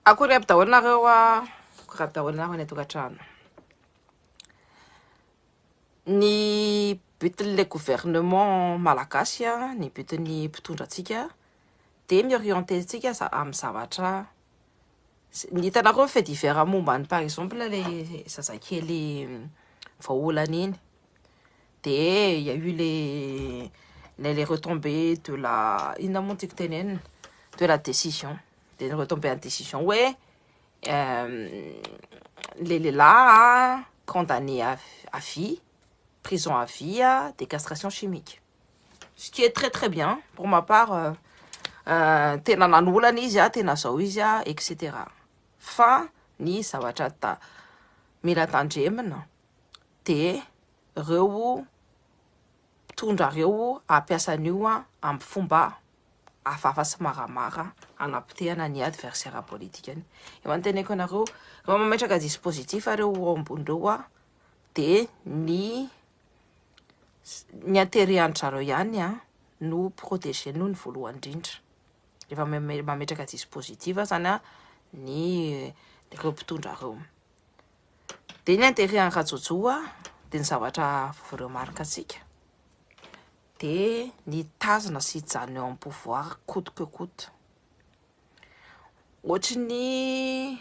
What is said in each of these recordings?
Akory aby daholo akory aby daholo any tokantrano. Ny butin'le gouvernement malagasy ny butin'ny mpitondrantsika de miorienté-tsika amin'ny zavatra ny hitanareo fait divers momba ny par exemple le zazakely vahaolana iny de il y a eu les retombées de la de la décision des retombées en décision ouais les là condamnés à vie, prison à vie, des castrations chimiques, ce qui est très très bien pour ma part. Tena nanolana izy tena zao izy etc. Fa ny zavatra mila tandremana de reo mpitondra reo ampiasa an'io amin'ny fomba hafahafa sy maramara anapitehana ny adversaire politique any. Eo anteneko anareo rehefa mametraka dispositif reo ambonireo de ny intérêt an-jareo ihany no protéger noho ny voalohany indrindra. Rehefa mametraka dispositif zany ny reo mpitondra reo de ny intérêt an Rajojo de ny zavatra voaremarika atsika de ny tazana sy hijanona eo amin'ny pouvoir coûte que coûte. Ohatry ny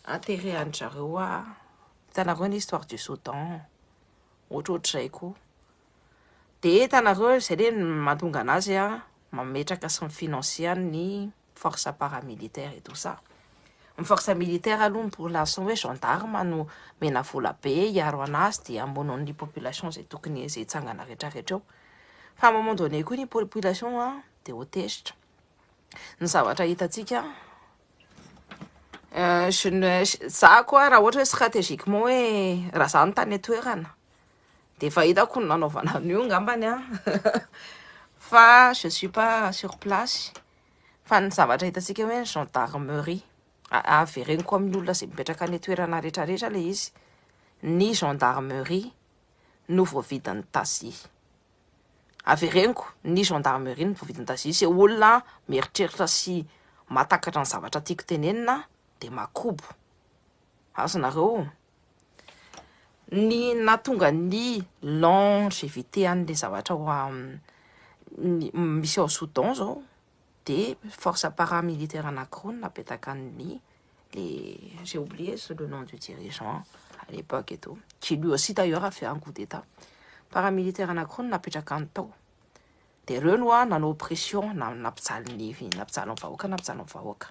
intérêt an-jareo hitanareo ny histoire du Soudan ohatrohatrizay koa de hitanareo zay le mahatonga anazy mametraka sy mifinancer ny force paramilitaire et tout ça. Ny force militaire aloha pour l'instant hoe gendarme no mena vola be hiaro anazy de amonon'ny population zay tokony zay hitsangana rehetrarehetra eo. Fa à un moment donné koa ny population de ho tezitra. Ny zavatra hitantsika za koa raha ohatra hoe stratégiquement hoe raha za no tany atoerana de fa hitako ny nanaovana an'io ngambany fa je suis pas sur place. Fa ny zavatra hitantsika hoe gendarmerie avereniko koa amin'ny olona zay mipetraka any toerana rehetrarehetra le izy ny gendarmerie no voavidin'ny Taxi. Avereniko ny gendarmerie no voavidin'ny Taxi. Se olona mieritreritra sy matakatra ny zavatra tiako tenenina de makobo. Azonareo ny natonga ny longévité an'le zavatra misy ao Soudan zao de force paramilitaire anankiroa napetaka ny j'ai oublié le nom du dirigeant à l'époque et tout, qui lui aussi d'ailleurs a fait un coup d'état. Paramilitaire anankiroa napetraka any tao de reo no nanao pression nampijaly vahoaka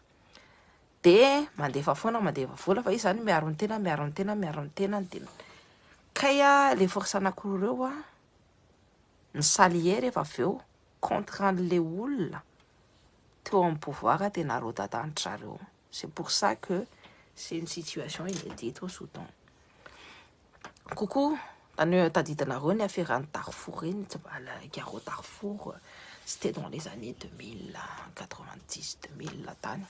de mandefa foana mandefa vola fa izy zany miaro ny tena ny tena kay les forces anankiroa reo ny salier rehefa aveo contre an'le olona teo amin'ny pouvoir tena rodadanitra zareo. C'est pour ça que c'est une situation inédite au Soudan. Coucou, t'as dit dans la affaire en Darfour, la guerre au Darfour, c'était dans les années 2090, 2000 la tane.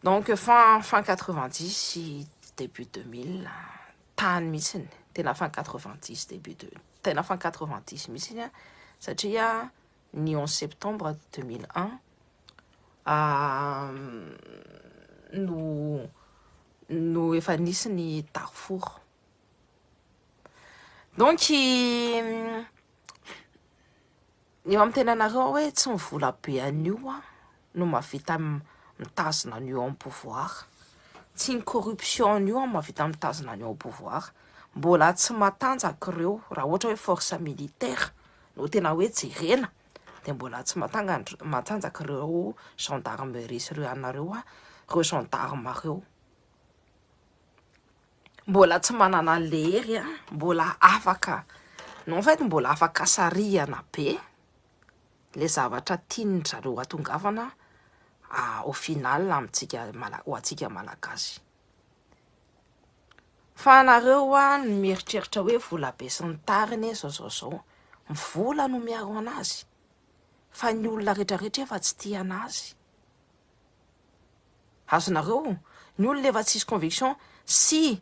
Donc fin 90, début 2000, tane missine, t'es la fin 90, t'es la fin 90 missine, ça déjà ni 11 septembre 2001 nous efa nisy ny Darfour. Donc eo amin'ny tenanareo hoe tsy mivola be an'io no mahavita mitazona an'io amin'ny pouvoir. Tsy ny corruption an'io mahavita mitazona an'io amin'ny pouvoir. Mbola tsy matanjaka reo raha ohatra hoe force militaire no tena hoe jerena de mbola tsy matanjaka reo gendarmerie sy reo anareo reo gendarme reo mbola tsy manana an'le hery mbola afaka non fait mbola afaka sarihana be le zavatra tiany zareo atongavana au final amintsika malagasy. Fa anareo mieritreritra hoe vola be sy ny tariny zao vola no miaro anazy fa ny olona rehetrarehetra efa tsy tia anazy. Azonareo ny olona efa tsisy conviction si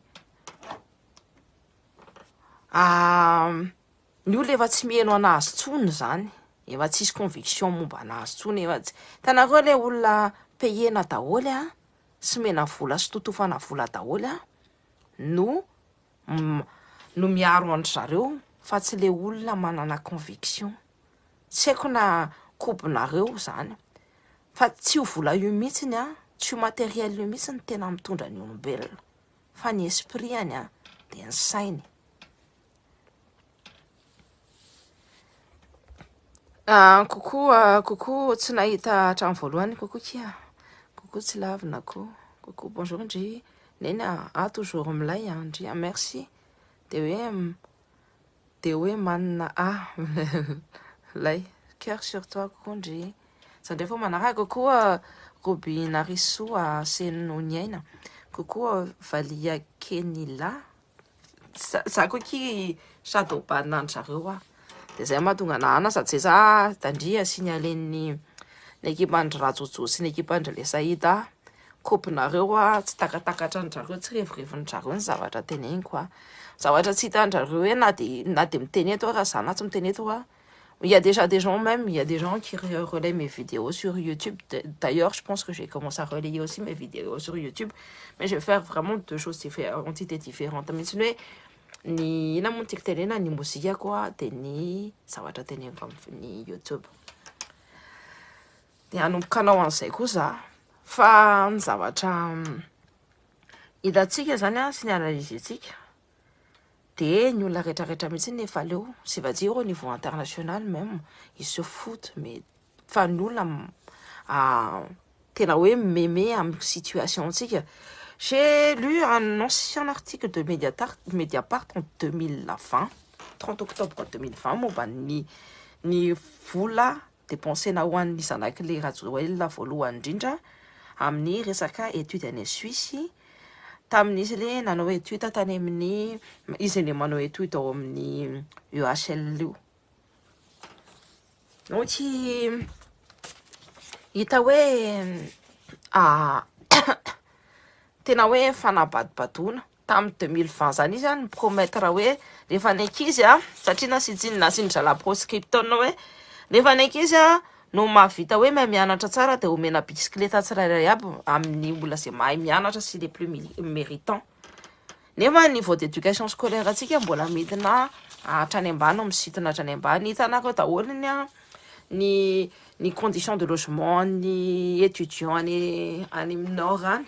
ny olona efa tsy mihaino anazy tsony zany efa tsisy conviction momba anazy tsony efa tanareo le olona payena daholy Semena vola sy totofana vola daholo no miaro andry zareo fa tsy le olona manana conviction. Tsy haiko na kobinareo zany fa tsy ho vola io mihitsiny tsy ho matériel io mihitsy ny tena mitondra ny olombelona fa ny esprit-any dia ny sainy. Coucou tsy nahita hatramin'ny voalohany coucou kia. Coucou tsy lavina coucou bonjour ndry neny toujours milay ndry merci de hoe manina lay cœur sur toi coucou ndry sandray fo manaraka coucou Roby Nariso Senoniaina coucou Valia Kenila za koki shadow ban zareo de zay mahatonga nahana sady za tandria signalen'ny ekipandry rajojô sy ny ekipandry le Saïda kopinareo tsy takatakatra ny zareo tsy revireviny zareo ny zavatra teneniko zavatra tsy hitan-jareo hoe na de miteny eto raha za na tsy miteny eto il y a déjà des gens même, il y a des gens qui relaient mes vidéos sur YouTube. D'ailleurs, je pense que j'ai commencé à relayer aussi mes vidéos sur YouTube. Mais je vais faire vraiment deux choses entités différentes. Mais tu sais, ni na mon TikTok ni musique quoi, ni ça va tenir comme ni YouTube. Dia anombokanao an'izay kosa fa ny zavatra hitantsika zany sy ny analizentsika de ny olona rehetrarehetra mihitsy nefa aleo c'est va dire au niveau international même ils se foutent mais fa ny olona tena hoe mémé amin'ny situation antsika. J'ai lu un ancien article de Mediapart en 2020 30 octobre 2020 momba ny vola dépensena ho an'ny zanak'ilay Rajoelina voalohany indrindra amin'ny resaka étude any Suisse tamin'izy le nanao étude tany amin'ny izy le manao étude ao amin'ny UHL io. Donc hita hoe tena hoe fanabadibadoana tamin'ny 2020 zany izy ny promettre hoe rehefa ny ankizy satria nasindra la proscription hoe rehefa ny ankizy no mahavita hoe mahay mianatra tsara de omena bisikileta tsirairay aby amin'ny olona zay mahay mianatra sy les plus méritants. Nefa niveau d'éducation scolaire atsika mbola midina hatrany ambany misitona hatrany ambany hitanareo daholo ny conditions de logement ny étudiants any nord any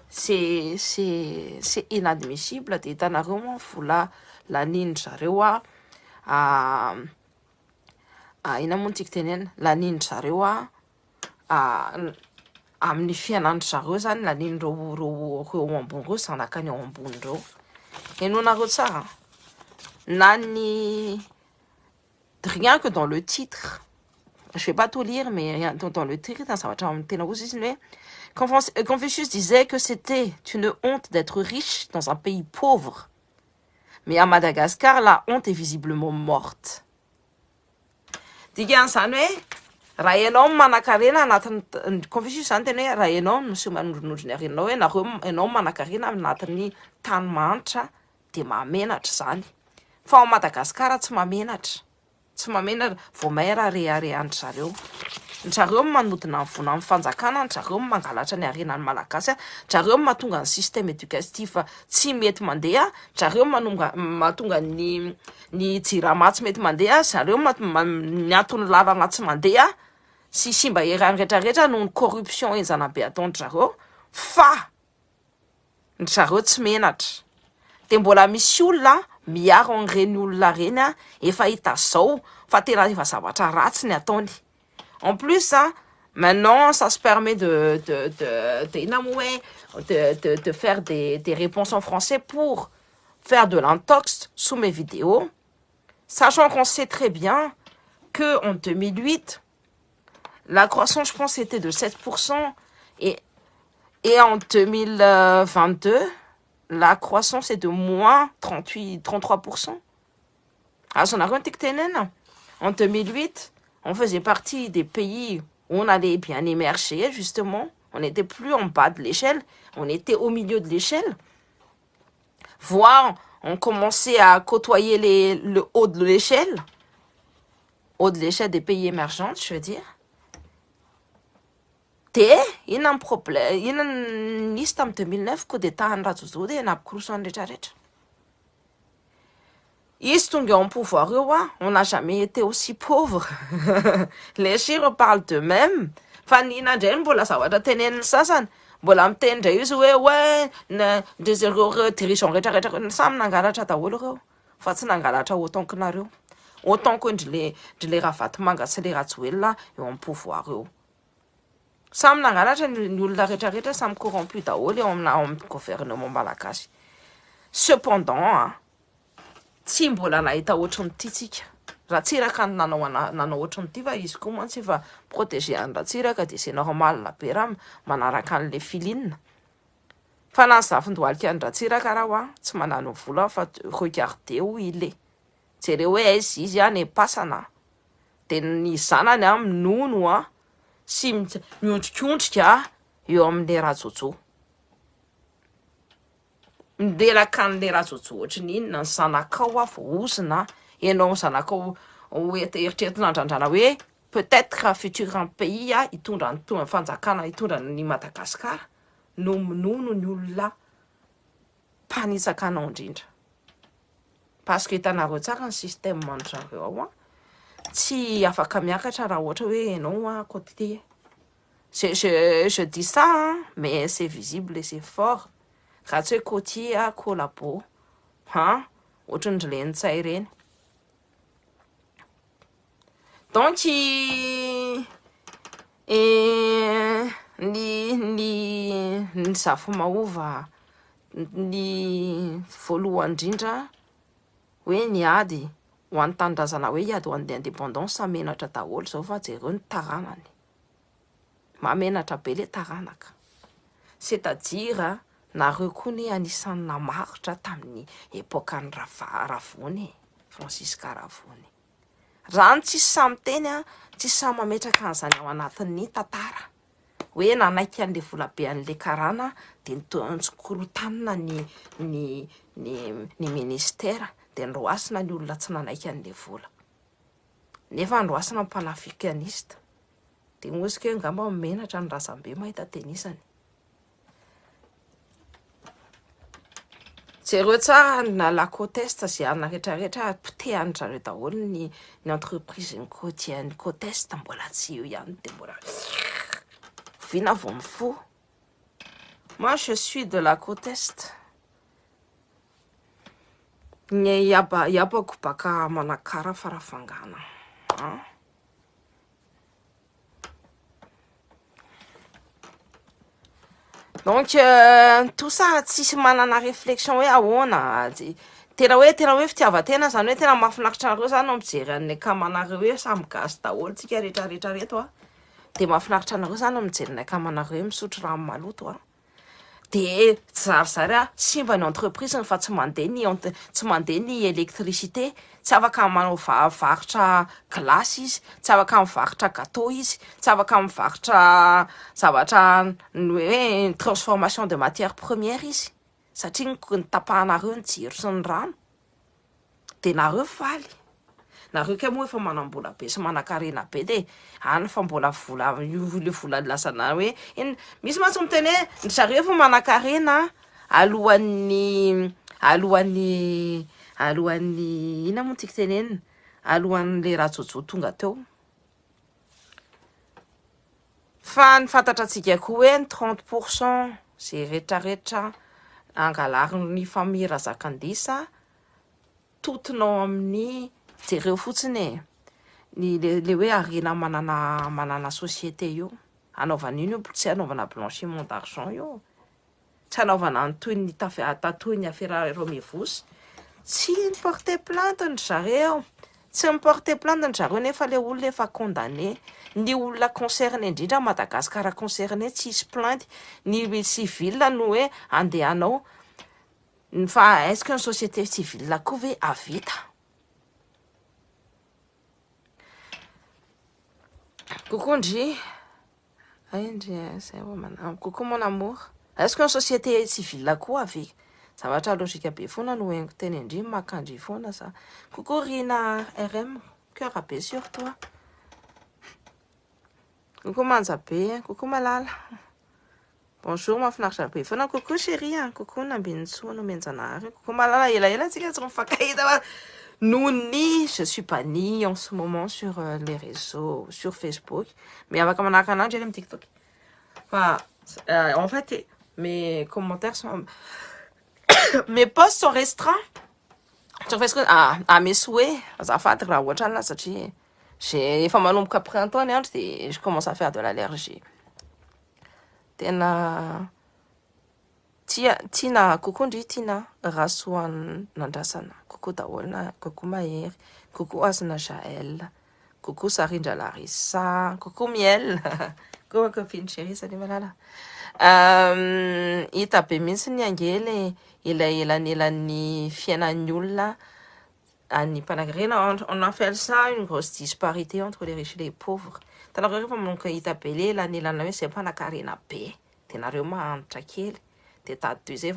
c'est inadmissible de hitanareo vola lanindry zareo ina moa tiky tenena lanindry zareo amin'ny fiainandry zareo zany lanindreo ambony reo zanakany ao ambony reo henonareo tsara na ny rien que dans le titre je vais pas tout lire mais dans le titre zavatra tena ozy izy hoe Confucius disait que c'était une honte d'être riche dans un pays pauvre mais à Madagascar la honte est visiblement morte. Dikan'izany hoe raha ianao manan-karena anatin'ny Confucius zany tena hoe raha ianao no manondronondro ny arenanao hoe nareo ianao manan-karena anatin'ny tany manitra de mamenatra zany fa ao Madagascar tsy mamenatra vao maira reharehandry zareo ny zareo manodina ny vona amin'ny fanjakana ny zareo mangalatra ny arenan'ny malagasy zareo mahatonga ny système éducatif tsy mety mandeha zareo mahatonga ny jirama tsy mety mandeha zareo ny antony lalana tsy mandeha sy simba herany rehetrarehetra noho ny corruption enjana be ataondry zareo fa ny zareo tsy menatra de mbola misy olona miaro an'ireny olona reny efa hita zao fa tena efa zavatra ratsy ny ataony. En plus, maintenant, ça se permet de faire des réponses en français pour faire de l'intox sous mes vidéos, sachant qu'on sait très bien que en 2008, la croissance, je pense, était de 7%, et en 2022, la croissance est de moins 33%. En 2008, on faisait partie des pays où on allait bien émerger, justement. On n'était plus en bas de l'échelle, on était au milieu de l'échelle. Voire, on commençait à côtoyer le haut de l'échelle. Haut de l'échelle des pays émergents, je veux dire. De inona ny problème, inona nisy tamin'ny 2009 coup d'état ny Rajojona dia nampikoroso ny rehetrarehetra. Izy tonga eo pouvoir eo on n'a jamais été aussi pauvre. Les chiffres parlent d'eux-mêmes. Fa nina indray mbola zavatra tenenin'ny sasany. Mbola miteny indray izy hoe des erreurs dirigeants rehetrarehetra samy nangalatra daholo ireo. Fa tsy nangalatra autant que nareo. Autant que ndry le Ravatomanga sy le Rajoelina eo amin'ny pouvoir eo. Samy nangalatra ny olona rehetrarehetra samy corrompu daholo eo amin'ny gouvernement malagasy. Cependant, tsy mbola nahita ohatran'ity tsika. Ratsiraka nanao ohatran'ity fa izy koa mantsy fa protéger an'ny ratsiraka dia c'est normal be raha manaraka an'le filinina. Fa na ny zafindohalika ny ratsiraka raha tsy manano vola fa regardez où il est. Jereo hoe aiza izy n'est pas sana. Dia ny zanany minono sy miondrikondrika eo amin'le Rajojo. Midelaka an'le Rajojo ohatran'ny inona ny zanakao vao ozina ianao ny zanakao eritreretina andrandrana hoe peut-être futur un pays hitondra ny fanjakana hitondra ny Madagasikara no minono ny olona mpanitsaka anao indrindra. Parce que hitanareo tsara ny système mandrzareo ao tsy afaka miakatra raha ohatra hoe ianao côté. Je dis ça mais c'est visible et c'est fort. Raha tsy hoe côtier collabo ohatran'ny renintsay ireny. Donc ny Zafomaova ny voalohany indrindra hoe niady ho an'ny tanindrazana hoe hiady ho an'ny indépendance menatra daholo zao fa jereo ny taranany. Mamenatra be le taranaka. C'est-à-dire nareo koa ny anisan'ny namaritra tamin'ny epokan'ny Ravony, Francisca Ravony. Raha tsy samy teny tsy samy mametraka an'izany ao anatin'ny tantara. Hoe nanaiky an'le vola be an'le karana dia nitsikorotanina ny ministère dia nroasina ny olona tsy nanaiky an'le vola. Nefa nroasina ny panafricaniste. Dia mosika hoe ngamba menatra ny razambe mahita tenisany. Jereo tsara na la côte est zay anona rehetrarehetra potehany zareo daholo ny entreprise ny côte est mbola tsy eo ihany dia mbola vina vao mifo. Moi je suis de la côte est. Ny iabako baka Manakara Farafangana. Donc tout ça tsisy manana réflexion hoe ahoana tena hoe fitiavatena zany hoe tena mahafinaritra anareo zany no mijery an'ny akamanareo hoe samy gasy daholo tsika rehetrarehetra reto dia mahafinaritra anareo zany no mijery ny akamanareo hoe misotro rano maloto dia zarizary simba ny entreprise fa tsy mandeha ny électricité, tsy afaka manao varotra glace izy, tsy afaka mivarotra gâteau izy, tsy afaka mivarotra zavatra ny hoe transformation de matière première izy satria ny tapahanareo ny jiro sy ny rano. Dia nareo faly. Nareo ke moa efa manambola be sy manan-karena be dia any fa mbola le vola lasana hoe misy mantsy miteny hoe ny zareo efa manan-karena alohan'ny ina moa tiako tenenina alohan'le Rajojo tonga teo. Fa ny fantatratsika koa hoe ny 30% zay rehetrarehetra angalarin'ny famille Razakandisa totinao amin'ny jereo fotsiny le hoe arena manana société io anaovana io tsy anaovana blanchiment d'argent io tsy anaovana toy ny tatoy ny affaire Romevos tsy porter plainte ny zareo tsy porter plainte ny zareo nefa le olona efa condamné ny olona concerné indrindra Madagasikara concerné tsisy plainte ny civil no hoe andehanao fa est-ce qu'une société civile koa ve avita. Coucou Ndji. Coucou mon amour. Est-ce qu'une société civile koa avy? Zavatra logique be foana no haingo teny Ndji makandry foana sa. Coucou Rina RM, cœur à paix sur toi. Coucou Manzabe, coucou Malala. Bonjour mahafinaritra be. Fana coucou chérie, coucou Nambinso, Nomenjanary. Coucou Malala, ela tsika tsy mifakahita. Je suis pas ni en ce moment sur les réseaux, sur Facebook, mais avec mon canal, j'ai un TikTok. Enfin, en fait, mes commentaires sont... mes posts sont restreints. Sur Facebook, mes souhaits, ça fait de la watchana, ça dit. J'ai fait mal au printemps, et je commence à faire de l'allergie. Tena... Tina, coucou Tina, Raswan Nandasana, coucou Dawana, coucou Maïr, coucou Asna Jaël, coucou Sarinja Larissa, coucou Miel, coucou copine chérie, salut Malala. Itape minsi niangele, ni fianan'ny olona, any Panagrina, on appelle ça une grosse disparité entre les riches et les pauvres. Tanareo fa monka itapele la nilana hoe c'est pas na karena be. Tenareo mahantra kely. De tady zay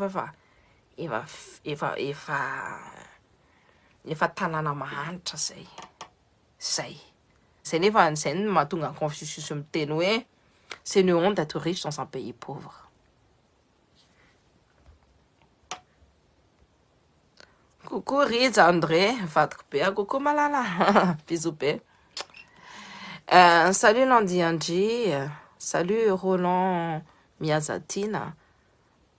efa tanàna mahanitra zay. Zay nefa zay no mahatonga Confucius miteny hoe c'est une honte d'être riche dans un pays pauvre. Coucou Riz André, vadiko be, coucou Malala, bisous be. Salut Nandi Anji, salut Roland Miazatina.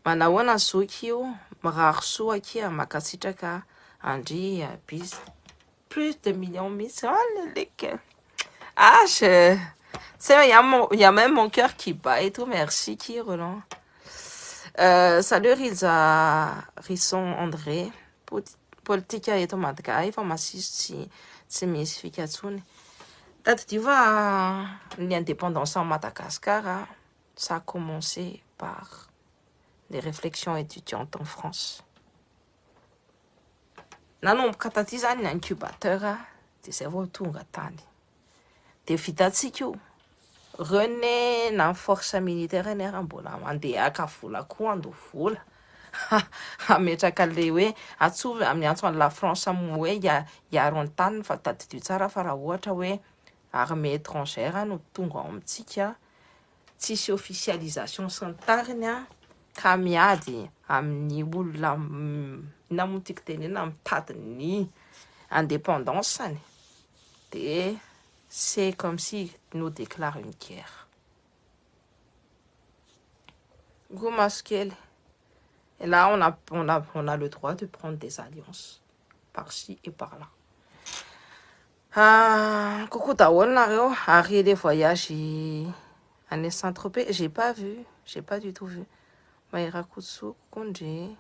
Manahoana zoky io, marary soa akia, makasitraka Andri, plus de millions miss. Oh le il y a même mon cœur qui bat et tout. Merci qui Roland. Salut Riza Risson André. Politika eto Madagasikara efa masisy tsy misy fikatsony. Date tu vois l'indépendance en Madagascar, ça a commencé par des réflexions étudiantes en France. Nanomboka taty zany incubateur de zay vao tonga tany. De vitatsika io. René na force militaire nera mbola mandeha aka vola koa andovola. Ametraka le hoe atsovy amin'ny antsoan'ny la France amin'ny hoe iaro an-tany fa tadidio tsara fa raha ohatra hoe armée étrangère no tonga ao amintsika. Tsisy officialisation sy ny tariny ka miady amin'ny olona namontiky tenena mitady ny indépendance any. De c'est comme si nous déclare une guerre. Goumaskele. Et là, on a le droit de prendre des alliances par-ci et par-là. Coucou Tawon, Harry les voyages à Saint-Tropez. J'ai pas du tout vu. Maïra Kutsu, Kondje.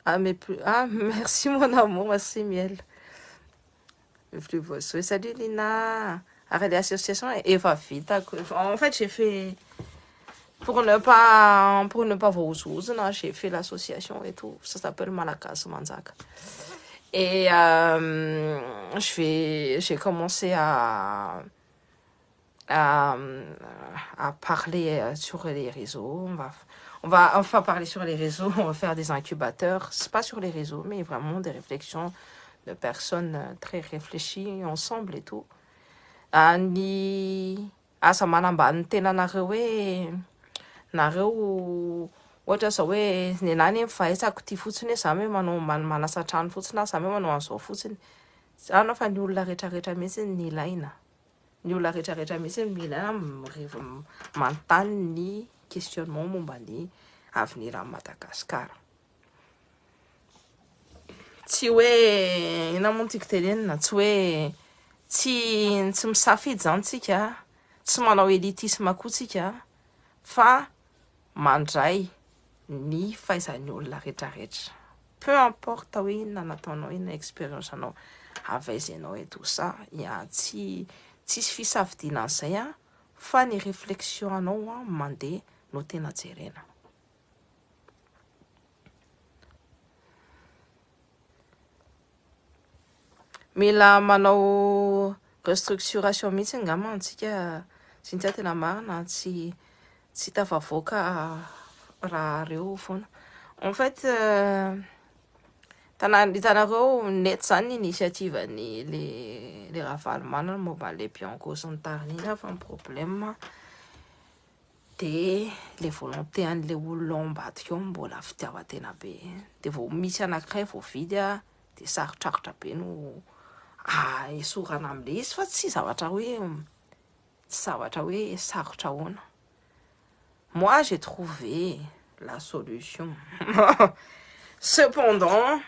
Merci mon amour, merci Miel. Salut Lina. Arrête l'association Eva Vita. En fait, j'ai fait... Pour ne pas voir aux j'ai fait l'association et tout. Ça s'appelle Malakas Manzak. Et j'ai commencé à parler sur les réseaux. On va parler sur les réseaux. On va faire des incubateurs. C'est pas sur les réseaux, mais vraiment des réflexions de personnes très réfléchies ensemble et tout. Ni asamanambany tenanareo hoe nareo ohatra zao hoe ny nany mifahaitsako ty fotsiny hoe zany hoe manao manasa trano fotsiny zany hoe manao an'izao fotsiny zany fa ny olona rehetrarehetra mihitsy ny ilaina ny olona rehetrarehetra mihitsy mila manontany ny questionnement momba ny avenir à Madagascar. Tsy hoe namontiky tenenina tsy hoe tsy misafidy zany tsika tsy manao élitisme koa tsika fa mandray ny fahaizan'ny olona rehetrarehetra. Peu importe hoe inona nataonao, inona expérience anao avaizenao et tout ça, tsisy fisafidianan'izay fa ny réflexion anao mandeha no tena jerena. Mila manao restructuration mihitsy angamba antsika Cynthia tena marina tsy tafavoaka raha reo foana. En fait Hitanareo nety zany initiative-ny le Ravalomanana momba le Bianco sy ny tariny iny fa ny problème de le volonté an'le olona ao ambadika ao mbola fitiavan-tena be de vao misy anankiray vao vidy de sarotrarotra be no esorana am'le izy fa tsy zavatra hoe sarotra ahoana. Moi j'ai trouvé la solution. Cependant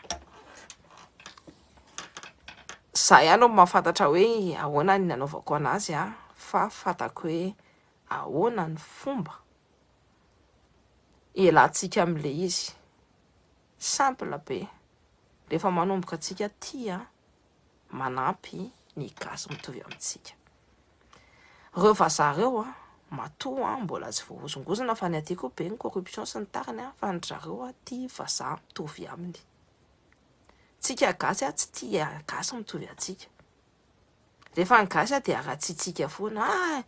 za ihany no mahafantatra hoe ahoana ny nanaovako anazy fa fatako hoe ahoana ny fomba ialantsika am'le izy. Simple be. Rehefa manomboka atsika tia manampy ny gasy mitovy amintsika. Reo vazareo matoa mbola tsy voahozongozona fa ny aty koa be ny corruption sy ny tariny fa ny zareo tia vazaha mitovy aminy. Tsika gasy tsy tia gasy mitovy atsika. Rehefa ny gasy dia aratsitsika foana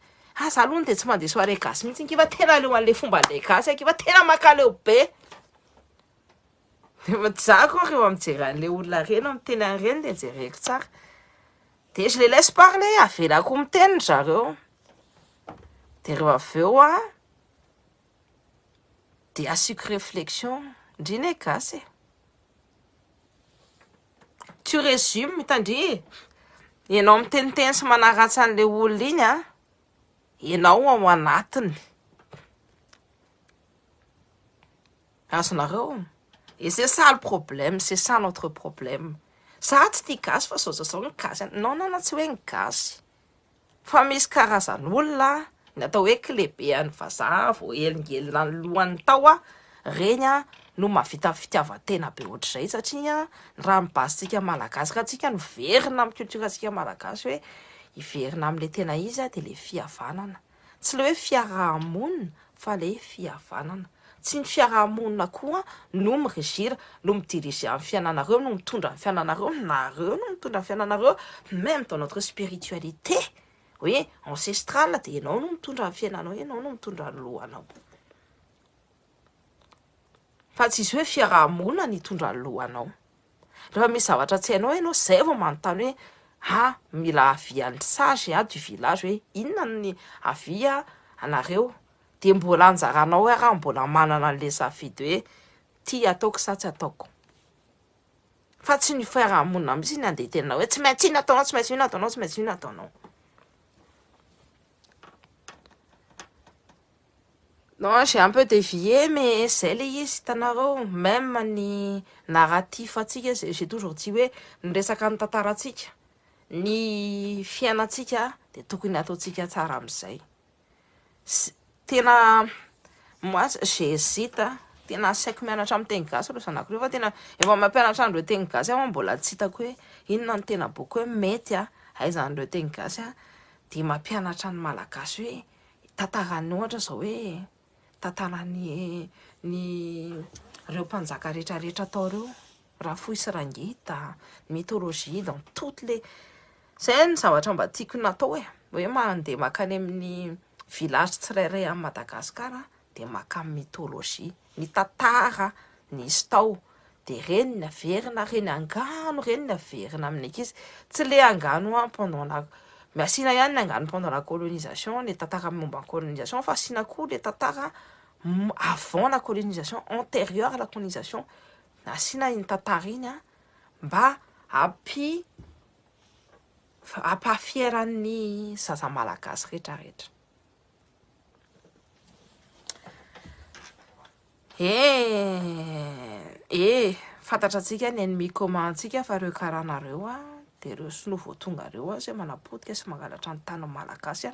za aloha dia tsy mandeha soirée gasy mihitsy kiva tena leo an'le fomba le gasy kiva tena makaleo be. Za koa rehefa mijery an'le olona reny miteny an'ireny dia jereko tsara. De je les laisse parler, avelako miteny zareo. De rehefa avy eo de asiako réflexion ndriny gasy. Tu résumes mitandry ianao miteniteny sy manaratsy an'le olona iny ianao ao anatiny. Azonareo? Et c'est ça le problème, c'est ça notre problème. Za tsy tia gasy fa zao ny gasy. Non, tsy hoe ny gasy. Fa misy karazan'olona ny atao hoe klebean'ny vazaha vao elingelina ny lohany tao reny no mahavita fitiavan-tena be ohatr'izay satria raha mibazintsika malagasy ka tsika no verina amin'ny culturantsika malagasy hoe hiverina amin'le tena izy de le fihavanana. Tsy le hoe fiarahamonina fa le fihavanana. Tsy ny fiarahamonina koa no miregira, no midiriger amin'ny fiainanareo, no mitondra ny fiainanareo, nareo no mitondra ny fiainanareo, même dans notre spiritualité, oui, ancestrale, dia ianao no mitondra ny fiainanao, ianao no mitondra ny lohanao. Fa tsy izy hoe fiarahamonina ny hitondra ny lohanao. Rehefa misy zavatra tsy hainao ianao, zay vao manontany hoe mila avian'ny sage du village hoe inona ny avia anareo. De mbola anjaranao raha mbola manana an'le safidy hoe ty ataoko sa tsy ataoko. Fa tsy ny fiarahamonina mihitsy ny andeha tenao hoe tsy maintsy ino ataonao, tsy maintsy ino ataonao, tsy maintsy ino ataonao. Non, j'ai un peu dévié, mais c'est le izy hitanareo, même ny narratif atsika, j'ai toujours dit hoe ny resaka ny tantaratsika, ny fiainatsika de tokony ataontsika tsara amin'izay. Tena moi j'hésite tena saiko mianatra amin'ny teny gasy reo zanako reo fa tena efa mampianatra an'ireo teny gasy mbola tsy hitako hoe inona ny tena boky hoe mety aizan'ireo teny gasy de mampianatra ny malagasy hoe tantarany ohatra zao hoe tantarany reo mpanjaka rehetrarehetra tao reo Rafoy sy Rangita, mythologie dans toutes les zay ny zavatra mba tiako natao hoe mandeha makany amin'ny village tsirairay amin'ny Madagasikara de maka mythologie, ny tantara nisy tao de reny ny averina, reny angano, reny ny averina amin'ny ankizy, tsy le angano pendant la asiana ihany ny angano pendant la colonisation, le tantara momba colonisation fa asiana koa le tantara avant la colonisation, antérieure à la colonisation, asiana iny tantara iny mba ampahafieran'ny zaza malagasy rehetrarehetra. Fantatratsika ny ennemi commun-tsika fa reo karanareo de reo sinoa voatonga reo zay manapodika sy mangalatra ny tany malagasy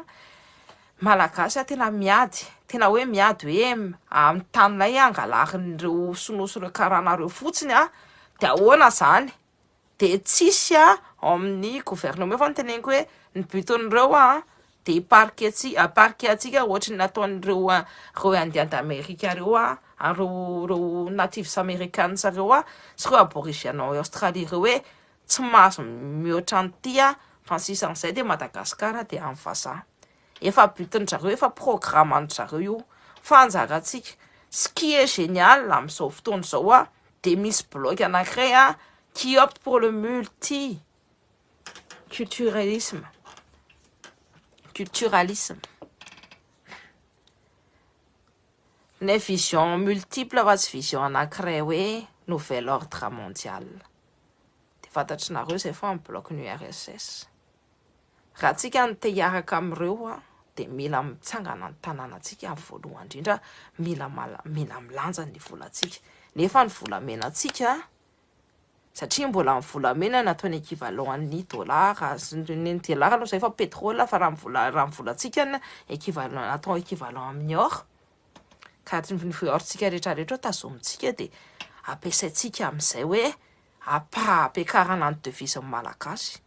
malagasy tena miady, tena hoe miady hoe amin'ny taninay angalarin'ireo sinoa sy reo karanareo fotsiny de ahoana zany de tsisy amin'ny gouvernement fa niteneniko hoe ny buton'ireo de parquer atsika ohatry ny nataon'ireo reo indiens d'Amérique reo reo natives américains reo sy reo aborigènes Australie reo hoe tsy mahazo mihoatra an'ity fa sisan'izay de Madagasikara de amin'ny vazaha. Efa buton'zareo, efa programme-an'zareo io fa anjaratsika. Ce qui est génial amin'izao fotoana izao de misy bloc anankiray qui optent pour le multiculturalisme. Ny vision multiple fa tsy vision anankiray hoe nouvel ordre mondial. Dia fantatrinareo izay fa mibloque ny URSS. Raha tsika no te hiaraka amin'ireo dia mila mitsangana ny tanànantsika amin'ny voalohany indrindra, mila milanja ny volantsika. Nefa ny volamenantsika, satria mbola ny volamena natao ny équivalent ny dolara, ny dolara aloha izay fa pétrole, fa raha ny volantsika équivalent natao équivalent amin'ny or. Ka ny ortsika rehetrarehetra tazomintsika dia ampiasaintsika amin'izay hoe ampiakarana ny devise malagasy.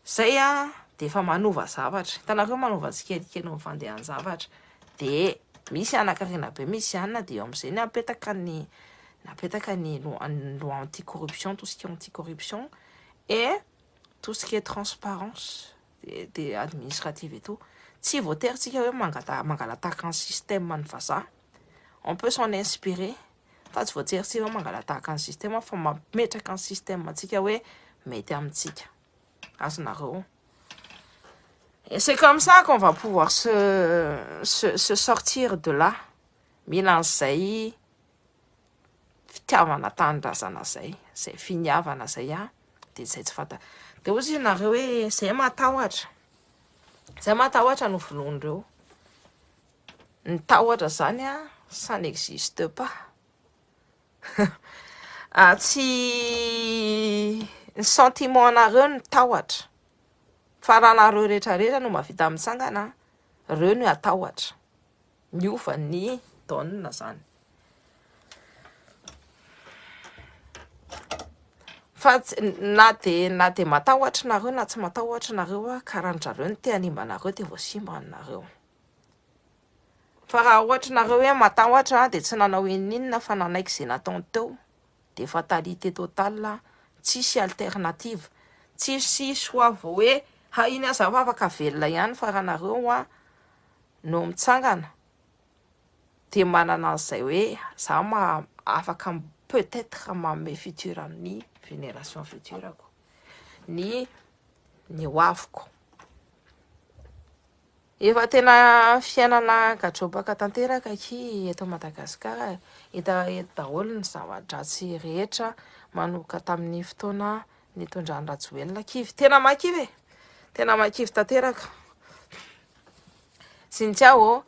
Zay dia efa manova zavatra. Hitanareo manova tsikelikely ny fandehan'ny zavatra. Dia misy anankarena be misy anina dia eo amin'izay napetaka ny loi anti-corruption, tout ce qui est anti-corruption, et tout ce qui est transparence des administrative et tout. Tsy voatery tsika hoe mangalatahaka ny système ny vazaha. On peut s'en inspirer. Fa tsy voatery tsika hoe mangalatahaka ny système, fa mametraka ny système tsika hoe mety amintsika. Azonareo. Et c'est comme ça qu'on va pouvoir se sortir de là. Mila an'izay fitiavana tanindrazana zay finiavana zay dia zay tsy fanta. Dia ozy ianareo hoe zay matahotra. Zay matahotra no volohindreo. Ny tahotra zany ça n'existe pas. Tsy ny sentiment anareo ny tahotra. Fa raha nareo rehetrarehetra no mahavita mitsangana, reo no atahotra. Miova ny donne zany. Fa na dia matahotra nareo na tsy matahotra nareo, karahan-jareo no te hanimba anareo dia voasimba anareo. Fa raha ohatra nareo hoe matahotra dia tsy nanao inona fa nanaiky izay nataony teo, dia fatalité totale, tsisy alternative, tsisy choix vao hoe iny aza fa afaka velona ihany. Fa raha nareo no mitsangana dia manana an'izay hoe za afaka peut-être manome futur amin'ny génération futurako, ny hoaviko. Efa tena fiainana gadrobaka tanteraka eto Madagasikara. Hita daholo ny zava-dratsy rehetra manomboka tamin'ny fotoana nitondran'ny Rajoelina. Tena makivy tanteraka. Sintiao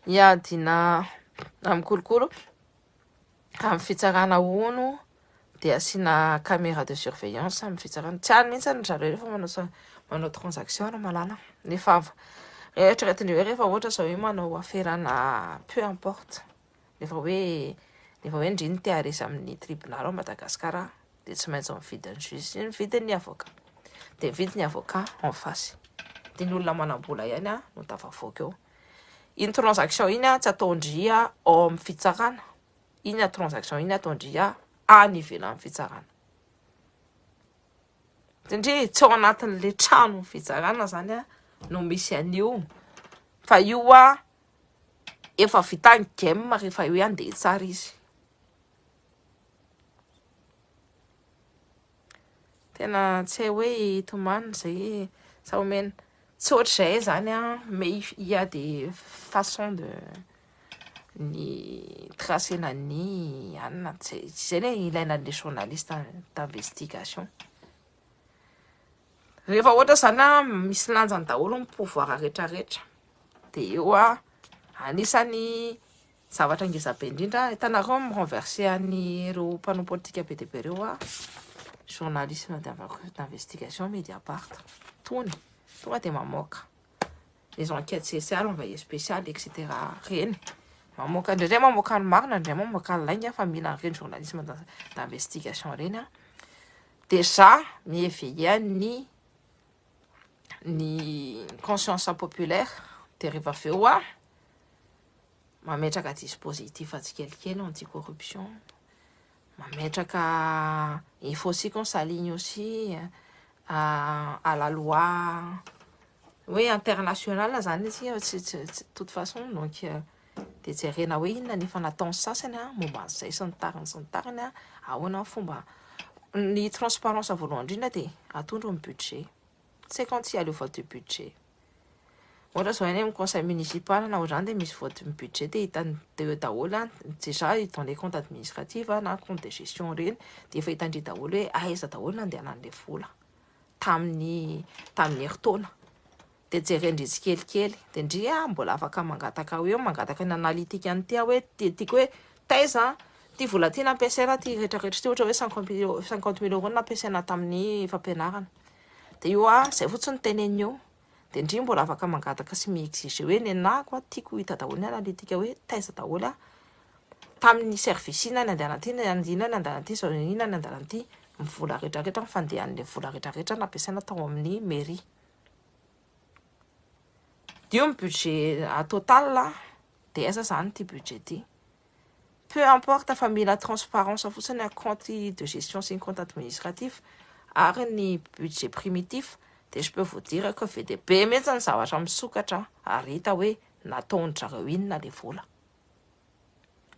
hiadina amin'ny kolokolo amin'ny fitsarana ono dia asiana caméra de surveillance amin'ny fitsarana. Tsy hany mihitsy ny zareo rehefa manao transaction malala. Nefa eritreretin'ireo hoe rehefa ohatra zao hoe manao aferana peu importe, rehefa hoe indriny te haresy amin'ny tribunal ao Madagasikara dia tsy maintsy mividy ny juge, mividy ny avocat. Dia mividy ny avocat en face. Dia ny olona manam-bola ihany no tafavoaka eo. Iny transaction iny tsy ataondria ao amin'ny fitsarana. Iny transaction iny ataondria any ivelan'ny fitsarana. Satria tsy ao anatin'le trano fitsarana zany no misy an'io. Fa io efa vita ny game rehefa hoe andeha tsara izy. Tena tsy hay hoe tomany zay sa omena. Tsy ohatr'izay zany mais il y a des façons de ny tracena ny anina. Zay ny ilaina an'le journaliste d'investigation. Rehefa ohatra zany misy lanjany daholo ny pouvoir rehetrarehetra, dia eo anisany zavatra ngezabe indrindra. Hitanareo mirenverse an'ireo mpanao politika be dia be reo journalisme d'investigation Mediapart. Tonga dia mamoaka les enquêtes spéciales, envoyé spécial, etc. Reny mamoaka indrindray mamoaka ny marina, indrindray mamoaka ny lainga, fa mila reny journalisme d'investigation reny déjà miéveiller ny conscience populaire. Dia rehefa avy eo mametraka dispositif tsikelikely anti-corruption, mametraka il faut aussi qu'on s'aligne aussi à la loi internationale zany izy de toute façon. Donc dia jerena hoe inona nefa nataony sasany a momba an'izay sy ny tariny a ahoana fomba ny transparence voalohany indrindra dia atondro ny budget c'est quand il y a le vote du budget. Ohatra zao any amin'ny conseil municipal na ohatrany dia misy vote budget dia hitany daholo a déjà dans les comptes administratifs na compte de gestion reny dia efa hitandry daholo hoe aiza daholo nandehanan'ilay vola tamin'ny heritaona dia jerendry kelikely dia ndry mbola afaka mangataka eo mangataka ny analytique any tia hoe tiako hoe taiza ty vola ty nampiasaina ty rehetrarehetra ty ohatra hoe 50 000 € nampiasaina tamin'ny fampianarana dia io zay fotsiny teneny eo dia ndry mbola afaka mangataka sy mi-exige hoe nenako tiako hita daholo ny analytique hoe taiza daholo tamin'ny service ina ny andehanan'ity ny andina ny andehanan'ity zao ina ny andehanan'ity ny vola rehetrarehetra ny fandehan'ilay vola rehetrarehetra nampiasaina tao amin'ny mairie. Dio ny budget total dia aiza zany ty budget ty. Peu importe fa mila transparence fotsiny ny compte de gestion sy ny compte administratif ary ny budget primitif dia je peux vous dire que VDB mihitsy ny zavatra misokatra ary hita hoe nataony zareo inona le vola.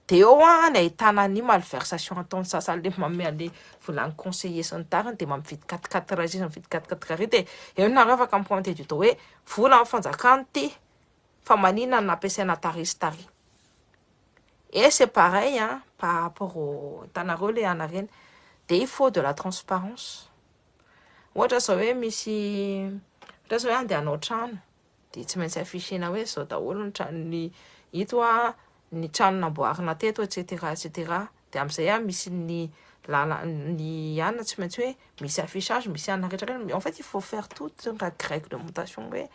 Dia eo ny ahitana ny malversation ataony sasany le manome an'le volany conseiller sy ny tariny dia mamividy 4 razy mividy 4 dia eo nareo afaka mipointe du doigt hoe vola amin'ny fanjakany ty fa maninona ny nampiasaina tary. Et c'est pareil par rapport au tanareo le ana reny dia il faut de la transparence. Ohatra zao hoe misy ohatra zao hoe andehanao trano dia tsy maintsy affichena hoe zao daholo ny tranony ito ny trano namboarina teto etc dia amin'izay misy ny ana tsy maintsy hoe misy affichage misy ana rehetrarehetra. En fait il faut faire toute une réglementation hoe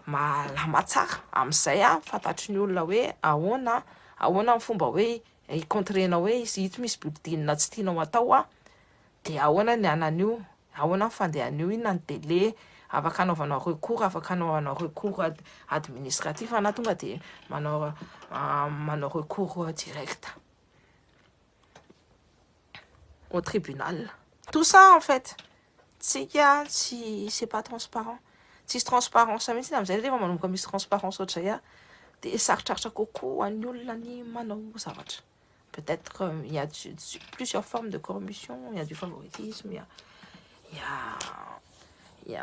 malama tsara amin'izay fantatry ny olona hoe ahoana ny fomba hoe icontrena hoe ito misy budinina tsy tianao atao dia ahoana ny anan'io ahoana ny fandehan'io inona ny délai afaka anaovanao recours afaka anaovanao recours administratif na tonga dia manao recours direct au tribunal. Tout ça en fait tsika c'est pas transparent. Tsisy transparence mihitsy amin'izay rehefa manomboka misy transparence ohatr'izay dia sarotraritra kokoa ny olona ny manao zavatra. Peut-être il y a plusieurs formes de corruption, il y a du favoritisme, il y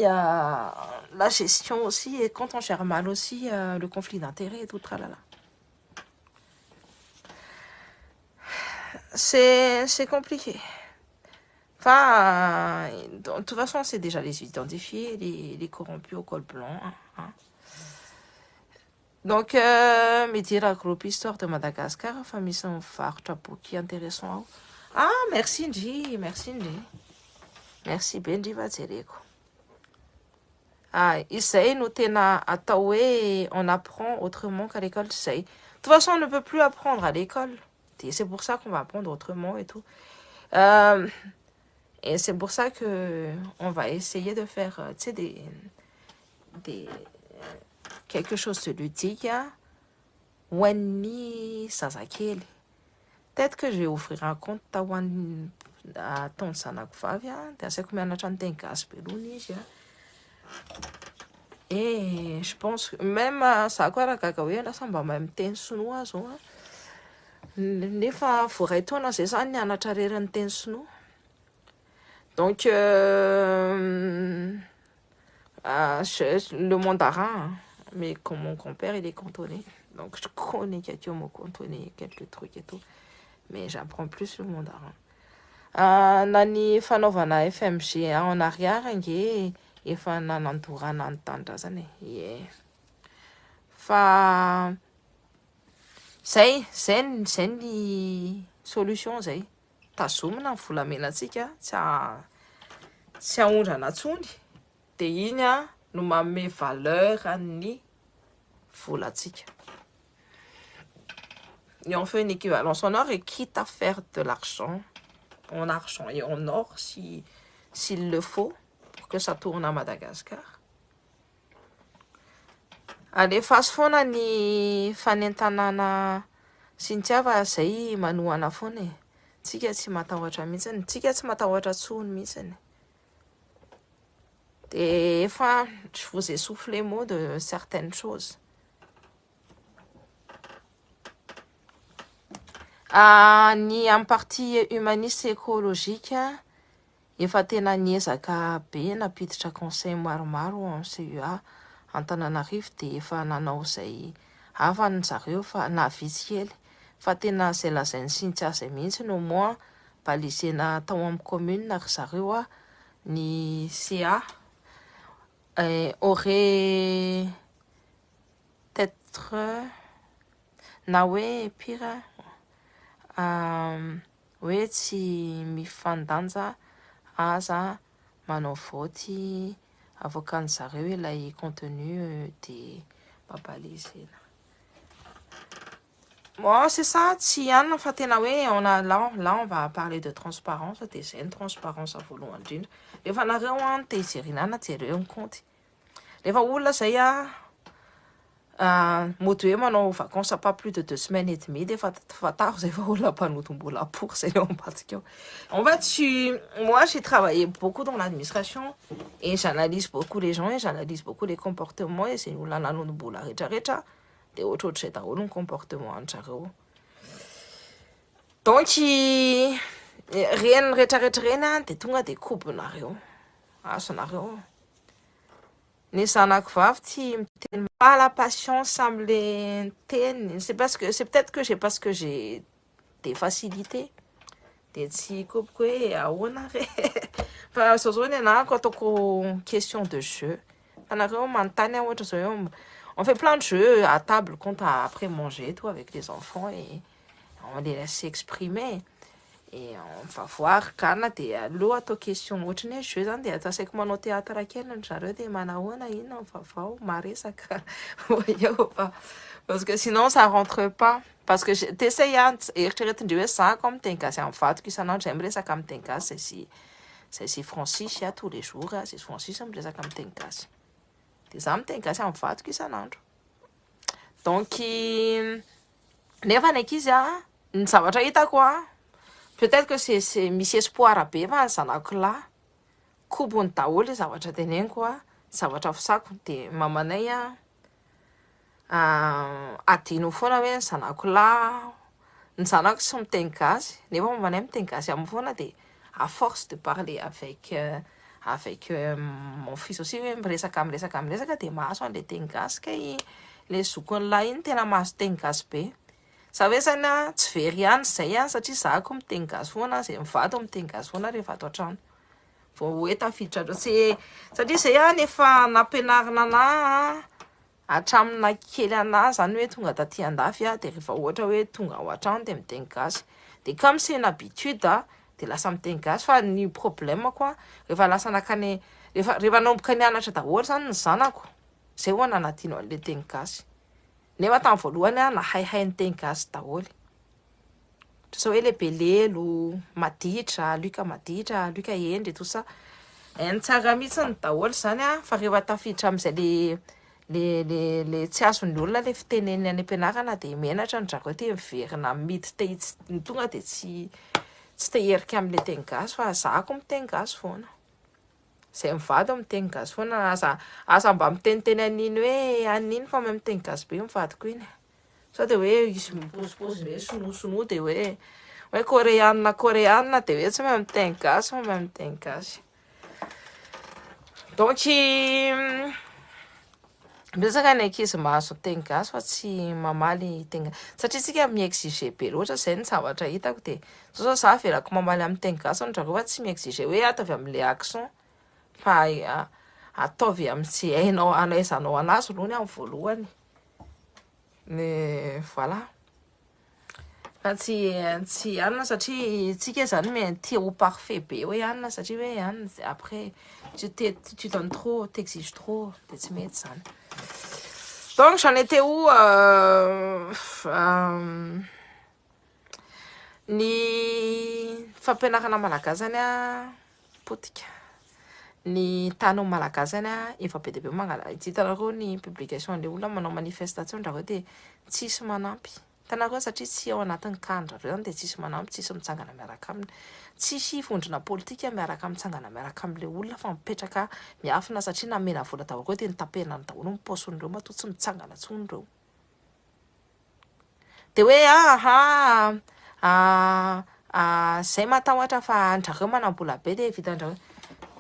a la gestion aussi, et quand on gère mal aussi le conflit d'intérêts et tout tralala. C'est compliqué. Enfin, de toute façon, c'est déjà les identifier, les corrompus au col blanc. Donc, Médira Groupe Histoire de Madagascar, famille sans fartra boky intéressant. Merci Ndji, merci Benji vajereko. Izay no tena atao hoe on apprend autrement qu'à l'école, c'est. De toute façon, on ne peut plus apprendre à l'école. C'est pour ça qu'on va apprendre autrement et tout. Et c'est pour ça que on va essayer de faire, tu sais, quelque chose de ludique. Wani Sazakeli. Peut-être que je vais offrir un compte à ton Sanakvavia. C'est comme un chantin Gaspeluni. Et je pense que même ça quoi la kakaoya là ça va même ten sinois zo. Nefa foretoana zay zany anatra rerany teny sinoa. Donc le mandarin, mais comme mon grand-père il est cantonais, donc je connais quelques mots cantonais, quelques trucs et tout, mais j'apprends plus le mandarin. Nani fanaovana FMG en arrière nge efa nanandorana ny tandrazany. Fa zay ny solution zay. Tazomina ny volamenatsika tsy ahondrana tsony dia iny no manome valeur amin'ny volatsika. Et on fait une équivalence en or et quitte à faire de l'argent en argent et en or s'il le faut pour que ça tourne à Madagascar. Alefa foana ny fanentanana sy ny tiava zay manohana foana tsika tsy matahotra mihitsiny, tsika tsy matahotra tsony mihitsiny. Et enfin, je vous ai soufflé mot de certaines choses. Ny amin'ny partie humaniste écologique efa tena niezaka be napiditra conseil maromaro amin'ny CEA Antananarivo dia efa nanao izay avany zareo fa na vitsy kely fa tena izay lazainy Sintsiasa mihitsy no moa balisena tao amin'ny commune ry zareo ny CA aurait peut-être na hoe pire hoe tsy mifandanja aza manao voty avoakan zareo ilay contenu de babalisena. Bon, c'est ça, tsy ihany fa tena hoe là on va parler de transparence dia zay ny transparence voalohany indrindra. Rehefa nareo te hijerena jereo ny compte. Rehefa olona zay mody hoe manao vacances pas plus de 2 semaines et demie dia fataro zay fa olona mpanotom-bola pour zay eo ambadika eo. En fait, moi j'ai travaillé beaucoup dans l'administration et j'analyse beaucoup les gens et j'analyse beaucoup les comportements et zay olona nanonom-bola rehetrarehetra dia ohatrohatr'izay daholo ny comportement anjareo. Donc reny rehetrarehetra reny dia tonga dia kobonareo azonareo. Ny zanako vavy tsy miteny pas la patience am'le teny, c'est peut-être que j'ai parce que j'ai des facilités dia tsy koboko hoe ahoana re fa zao ny anahako ataoko question de jeu fa nareo manontany ohatra zao hoe on fait plein de jeux à table quand après manger tout avec les enfants et on les laisse s'exprimer et on va voir kana dia aloha atao question ohatrany hoe jeu zany dia atasaiko manao théâtre kely ny zareo dia manahoana inona ny vaovao maresaka eo fa parce que sinon ça rentre pas parce que t'essayes eritreretindreo hoe zako miteny gasy amin'ny vadiko isanandro zay miresaka amin'ny teny gasy zay sy Francis tous les jours sy Francis miresaka amin'ny teny gasy dia za miteny gasy amin'ny vadiko isanandro. Donc nefa ny ankizy ny zavatra hitako peut-être que c'est misy espoir be fa ny zanako lahy kobony daholo ny zavatra teneniko zavatra fisako dia mamanay adino foana hoe ny zanako lahy ny zanako tsy miteny gasy nefa mamanay miteny gasy amin'ny foana dia à force de parler avec mon fils aussi hoe miresaka dia mahazo an'ilay teny gasy ka le zokony lahy iny tena mahazo teny gasy be za hoe zany tsy very ihany zay satria zako miteny gasy foana zay mivady miteny gasy foana rehefa ato an-trano vao hoe tafiditra satria zay nefa nampianarina anahy hatramina kely anahy zany hoe tonga taty andafy dia rehefa ohatra hoe tonga ao an-trano dia miteny gasy dia comme c'est une habitude dia lasa miteny gasy fa ny problème koa rehefa lasa nakany rehefa nanomboka nianatra daholo zany ny zanako zay ho nanadino an'ilay teny gasy nefa tamin'ny voalohany nahaihay ny teny gasy daholo sao hoe lehibe lelo maditra luka endry tout ça ny tsara mihitsy ny daholo zany fa rehefa tafiditra amin'izay le tsy azon'ny olona le fiteneny any am-pianarana dia menatra ny zareo ty miverina midy tonga dia tsy teherika amin'ilay teny gasy fa zako miteny gasy foana zay mivady miteny gasy foana aza mba miteniteny an'iny hoe an'iny fa miteny gasy be mivadiko iny sao dia hoe izy miposiposy hoe sonosono dia hoe coréanina dia hoe tsy mahay miteny gasy fa mahay miteny gasy. Donc betsaka ny ankizy mahazo teny gasy fa tsy mamaly teny satria tsika miexige be loatra zay ny zavatra hitako dia sao za velako mamaly amin'ny teny gasy ny zareo tsy miexige hoe ataovy amin'ilay accent fa ataovy amin'izay aizanao anazy aloha ny amin'ny voalohany voilà fa tsy anina satria tsika zany tia ho parfait be hoe anina satria hoe anina après tu donnes trop t'exiges trop dia tsy mety zany. Donc j'en étais où ny fampianarana malagasy zany potika ny tany malagasy zany efa be dia be mangala hitanareo ny publication le olona manao manifestation raha dia tsisy manampy hitanareo satria tsy ao anatin'ny cadre dia tsisy manampy tsisy mitsangana miaraka aminy tsisy vondrona politika miaraka mitsangana miaraka amin'ilay olona fa mipetraka miafina satria namena vola daholo dia nitapena ny daholo ny paosindreo matoa tsy mitsangana tsony reo dia hoe Zay matahotra fa andrareo manam-bola be dia vita andrareo.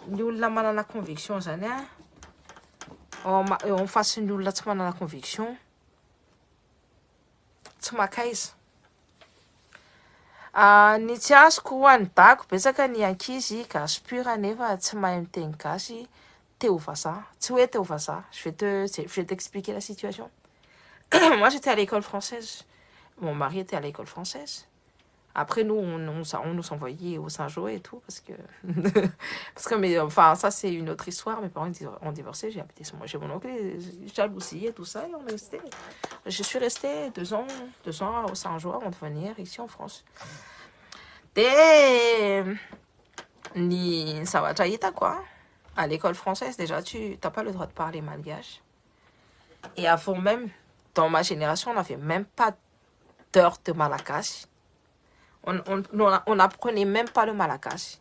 Ny olona manana conviction zany a, eo amin'ny fasin'ny olona tsy manana conviction, tsy makaiza. Ny tsy azoko ho an'ny dako betsaka ny ankizy gasy pure nefa tsy mahay miteny gasy teo vazaha. Tsy hoe teo vazaha. Je vais t'expliquer la situation. Moi, j'étais à l'école française. Mon mari était à l'école française. Après, nous, on nous envoyait au Saint-Jean et tout, parce que, enfin, ça, c'est une autre histoire. Mes parents ont divorcé, j'ai habité chez mon oncle, jalousie et tout ça, et on est resté. Je suis restée 2 ans au Saint-Jean avant de venir ici en France. Et, ça va t'aïta, quoi. À l'école française, déjà, tu n'as pas le droit de parler malgache. Et avant même, dans ma génération, on n'avait même pas d'heure de malagasy. On n'apprenait même pas le malagasy.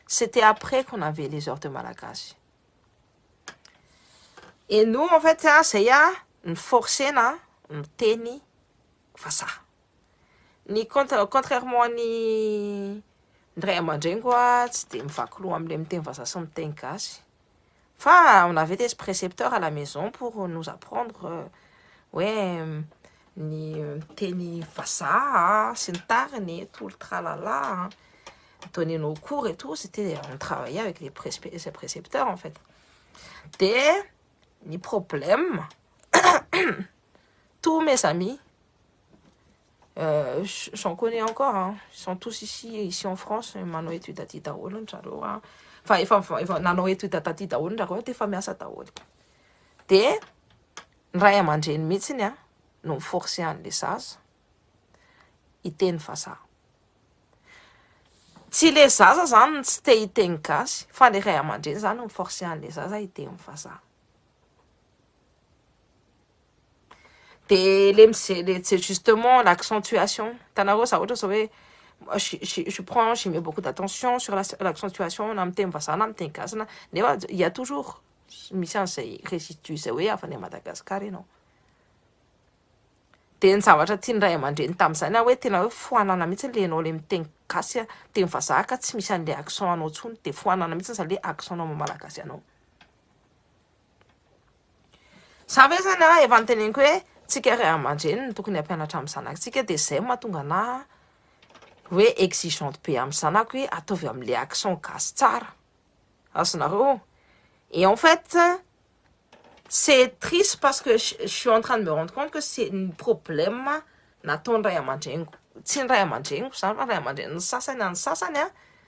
C'était après qu'on avait les heures de malagasy. Et nous, en fait, c'est une forcée, une teni, ça. Contrairement à ni ndray aman-dreny koa tsy de mivaky loha am'le miteny vazaha sy miteny gasy. Enfin, on avait des précepteurs à la maison pour nous apprendre ni miteny vazaha sy ny tariny, tout le tralala, donner nos cours et tout. On travaillait avec ces précepteurs en fait. Des ni problème. Tous mes amis, j'en connais encore, hein. Ils sont tous ici en France. Manao étude aty daholo ny zareo. Enfin, efa nanao étude taty daholo ny zareo, efa miasa daholo. De ny ray aman-dreny mihitsiny no miforce an'le zaza hiteny vazaha. Tsy le zaza zany tsy te hiteny gasy, fa le ray aman-dreny zany no miforce an'le zaza hiteny vazaha. C'est justement l'accentuation. Je mets beaucoup d'attention sur l'accentuation. Il y a toujours mission restitue enfin les Madagascar non. Teny zavatra tiany ray aman-dreny tamin'izany hoe tena hoe foanana mihitsy lenao le miteny gasy teny vazaha ka tsy misy an'le accent anao tsony de foanana mihitsy zany le accent anao malagasy anao. Sa ve zany efa noteneniko hoe tsika ray aman-dreny tokony hampianatra amin'ny zanakantsika de zay mahatonga anahy hoe exigeante be amin'ny zanako hoe ataovy amin'le accent gasy tsara. Azonareo. Et en fait, c'est triste parce que je suis en train de me rendre compte que c'est un problème nataon'ny ray aman-dreniko. Tsy ny ray aman-dreniko zany fa ray aman-dreny ny sasany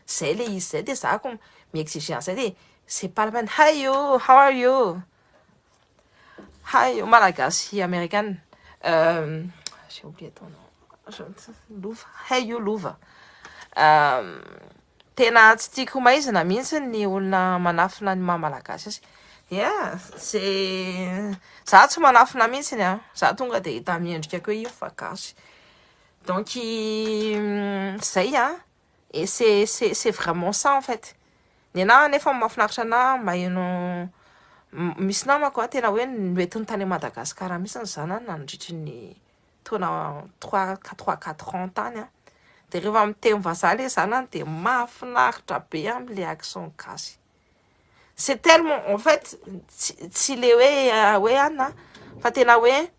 zay le izy zay de zako mi-exige an'izay de c'est pas la peine. Hi you, how are you? Hi, malagasy américaine. J'ai oublié ton nom. Louva. Hey you, Louva. Tena tsy tiako maizina mihitsy ny olona manafina ny maha-malagasy azy. Yeah, za tsy manafina mihitsy za tonga de hita miendrika hoe io fa gasy. Donc zay et c'est vraiment ça en fait. Ny anahy nefa mahafinaritra anahy maheno misy namako tena hoe noentiny tany Madagasikara mihitsy zany nandritry ny taona 3-4 ans tany de rehefa miteny vazaha le zany de mahafinaritra be am'le accent gasy. C'est tellement en fait tsy le hoe ana fa tena hoe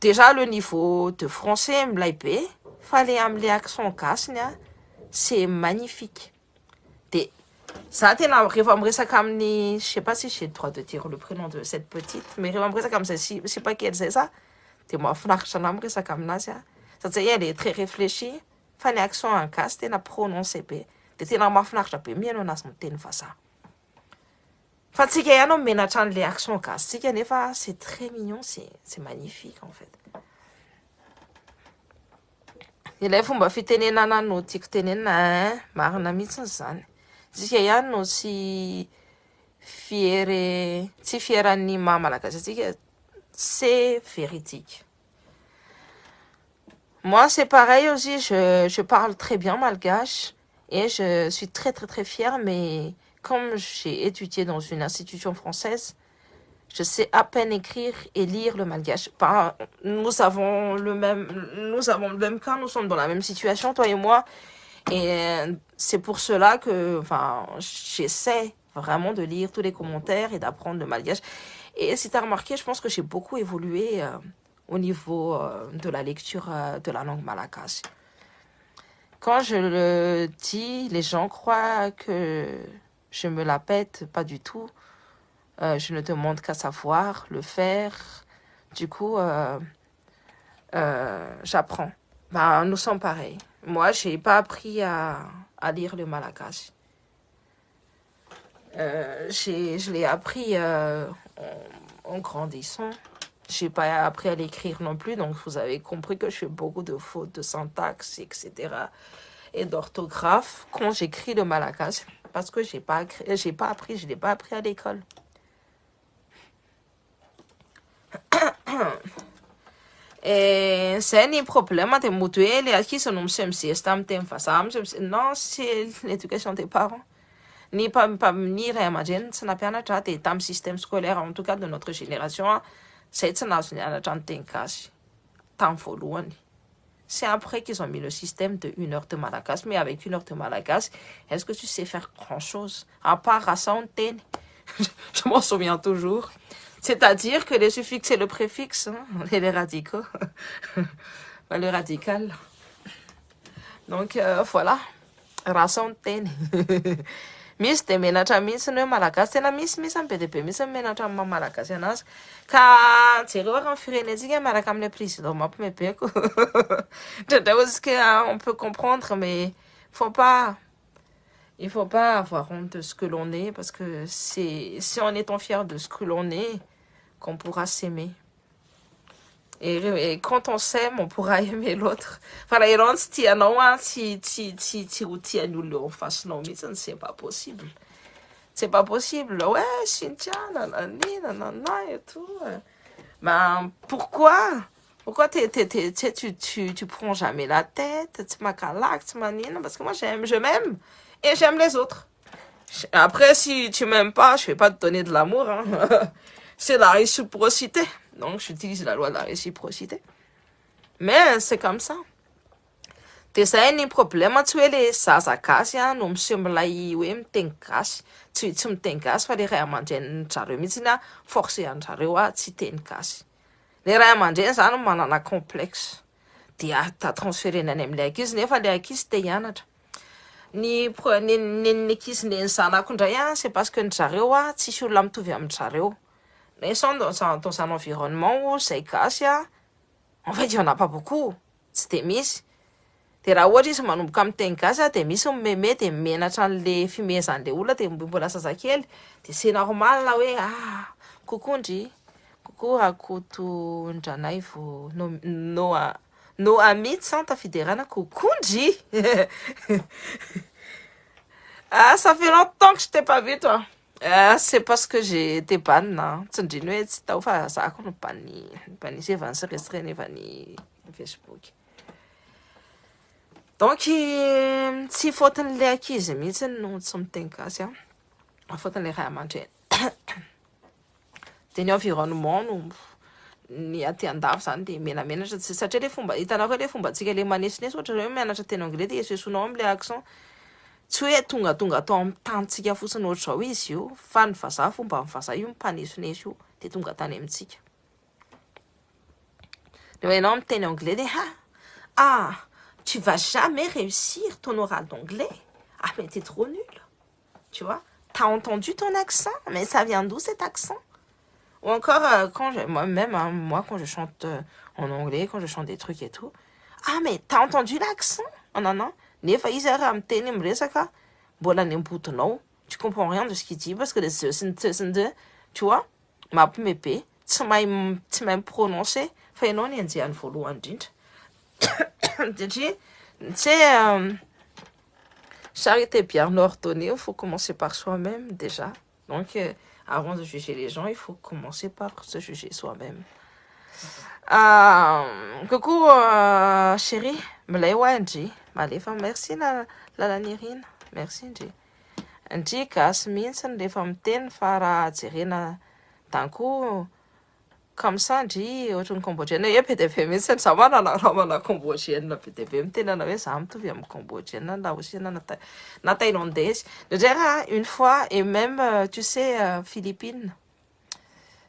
déjà le niveau de français milay be fa le am'le accent gasy c'est magnifique. De ça tena rehefa miresaka amin'ny, je sais pas si j'ai le droit de dire le prénom de cette petite, mais rehefa miresaka amin'izay je sais pas quel zay ça de mahafinaritra anahy miresaka aminazy satria elle est très réfléchie fa ny accent gasy tena prononcé be de tena mahafinaritra be mihaino anazy miteny vazaha. Fa tsika ihany menatra an'le accent gasy tsika nefa c'est très mignon, c'est magnifique en fait. Ilay fomba fitenenana no tiako tenenina marina mihitsy zany. Tsika ihany no tsy fieran'ny maha-malagasy atsika, c'est véridique. Moi, c'est pareil aussi, je parle très bien malgache et je suis très très très fière, mais comme j'ai étudié dans une institution française, Je sais à peine écrire et lire le malgache. Nous avons le même cas, nous sommes dans la même situation, toi et moi. Et c'est pour cela que j'essaie vraiment de lire tous les commentaires et d'apprendre le malgache. Et si tu as remarqué, je pense que j'ai beaucoup évolué au niveau de la lecture de la langue malagasy. Quand je le dis, les gens croient que je me la pète, pas du tout. Je ne demande qu'à savoir le faire. Du coup, j'apprends. Nous sommes pareils. Moi, je n'ai pas appris à lire le malagasy. Je l'ai appris en grandissant. Je n'ai pas appris à l'écrire non plus, donc vous avez compris que je fais beaucoup de fautes de syntaxe, etc. et d'orthographe quand j'écris le malagasy, parce que je l'ai pas appris à l'école. C'est un problème de mutuelle qui se nomme non, c'est l'éducation des parents. Ni ray aman-dreny tsy nampianatra dia tamin'ny système scolaire en tout cas de notre génération zay tsy nahazo nianatra ny teny gasy tamin'ny voalohany. C'est après qu'ils ont mis le système de 1 heure de malagasy, mais avec 1 heure de malagasy, est-ce que tu sais faire grand chose à part ração teny? Je m'en souviens toujours. C'est-à-dire que les suffixes et le préfixe, et les radicaux, le radical. Donc voilà, ração teny. Misy dia menatra mihitsy ny hoe malagasy tena misy ny be dia be misy menatra amin'ny malagasy anazy ka jereo ary amin'ny firenentsika miaraka amin'ny président mampimebeko ndraindray ozy que on peut comprendre mais il faut pas avoir honte de ce que l'on est parce que c'est en étant fier de ce que l'on est qu'on pourra s'aimer. Et quand on s'aime, on pourra aimer l'autre. Voilà, et si en face, non, mais ça, c'est pas possible. C'est pas possible. Ouais, Cynthia, nanana, et tout. Pourquoi? Pourquoi tu prends jamais la tête? Tu m'as parce que moi, je m'aime. Et j'aime les autres. Après, si tu m'aimes pas, je vais pas te donner de l'amour. Hein. C'est la réciprocité. Donc, j'utilise la loi de la réciprocité. Mais c'est comme ça. Dia zay ny problème tsy hoe le zaza gasy no miseho milay hoe miteny gasy. Tsy miteny gasy fa le ray aman-dreny zareo mihitsy forcé an-jareo tsy teny gasy. Le ray aman-dreny zany manana complexe. Dia transférena any amin'ilay ankizy nefa le ankizy te hianatra. Ny ankizy ny zanako indray c'est parce que ny zareo tsisy olona mitovy amin'ny zareo. Mais dans un environnement où c'est gasy, en fait, il n'y en a pas beaucoup. C'était misy. Dia raha ohatra izy manomboka miteny gasy dia misy mimeme dia menatra an'le fimezan'le olona dia mbola zazakely dia c'est normal là hoe coucou ndry, coucou akoto ndranay vo no ami tsanta fiderana coucou ndry. Ça fait longtemps que je t'ai pas vu toi. C'est parce que j'ai été ban. Tsy ndriny hoe tsy tao fa zako no banisy efa ny restreny efa ny Facebook. Donc tsy fôtin'le ankizy mihitsy no tsy miteny gasy fôtin'le ray aman-dreny. Dia ny environnement no ny aty andafy zany dia menamenatra satria le fomba hitanao hoe le fombantsika le manesinesy ohatra hoe mianatra teny anglais dia esoesonao amin'le accent. Tsy hoe tonga atao amin'ny tanitsika fotsiny ohatr'izao izy io fa ny vazaha fomba ny vazaha io mimpanesoneso io dia tonga tany amintsika. Dia ianao miteny anglais dia tu vas jamais réussir ton oral d'anglais. Ah mais t'es trop nul. Tu vois? T'as entendu ton accent? Mais ça vient d'où cet accent? Ou encore moi quand je chante en anglais, quand je chante des trucs et tout. Ah mais t'as entendu l'accent? Non. Nefa izy raha miteny miresaka mbola ny ambotonao. Tu comprends rien de ce qu'il dit parce que tu vois? Mampimebe, tsy mahay prononcer fa ianao ny anjehany voalohany indrindra. Charité bien ordonnée, il faut commencer par soi-même déjà. Donc, avant de juger les gens, il faut commencer par se juger soi-même. Coucou chérie, Mlay Ndry, Malefa, merci la Nirine, merci Ndry. Ndry gasy mihitsy rehefa miteny fa raha jerena d'un coup comme ça ndry ohatrany cambodgienne e PDP mihitsy za manana raha mana cambodgienne PDP mitenana hoe za mitovy amin'ny cambodgienne là aussi na thaïlandaise je dirais une fois et même tu sais Philippines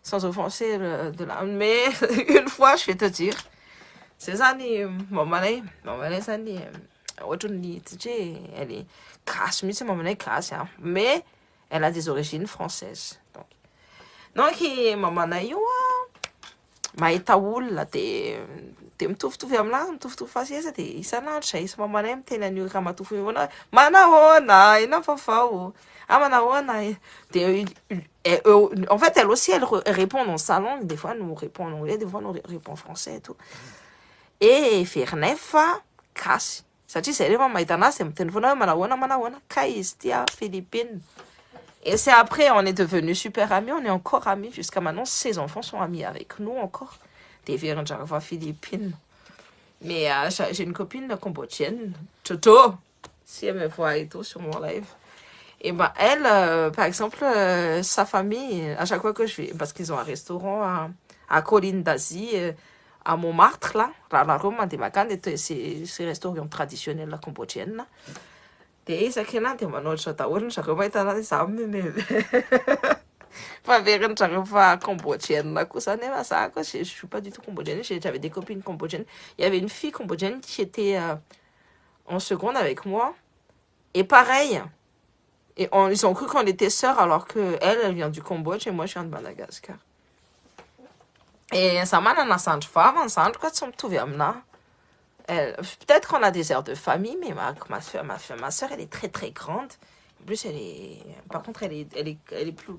sans offenser de là mais une fois je vais te dire c'est zany mamanay zany ohatrany tsy elle est grasse mihitsy mamanay grasse hein mais elle a des origines françaises donc mamanay io mahita olona de mitovitovy aminazy mitovitovy fahasesa de isanandro zay isy mamanay miteny an'io ramatoa io na manahoana ina vaovao manahoana de en fait elle aussi elle répond dans sa langue des fois nous répond en anglais des fois nous répond en français et tout et ferinay fa gasy satria zay rehefa mahita anazy de miteny foana hoe manahoana ka izy tia Philippines. Et c'est après, on est devenus super amis, on est encore amis jusqu'à maintenant. Ses enfants sont amis avec nous encore. Des Véranjarva Philippines. Mais j'ai une copine cambodgienne, Toto, si elle me voit et tout sur mon live. Et ben elle, par exemple, sa famille, à chaque fois que je vais, parce qu'ils ont un restaurant à Colline d'Asie, à Montmartre, là, la Rome, c'est restaurant traditionnel la cambodgienne, là. De isaky anahy de manoatra daholo zareo mahita anazy za fa veriny zareo fa cambodgienne kosa nefa za koa je suis pas du tout cambodgienne, j'avais des copines cambodgiennes, il y avait une fille cambodgienne qui était en seconde avec moi et pareil et ils ont cru qu'on était sœurs alors que elle vient du Cambodge et moi je viens de Madagascar et ça manana sandro vavany zandro ka tsy mitovy aminahy. Peut-être qu'on a des airs de famille, mais ma soeur, elle est très très grande. En plus, par contre, elle est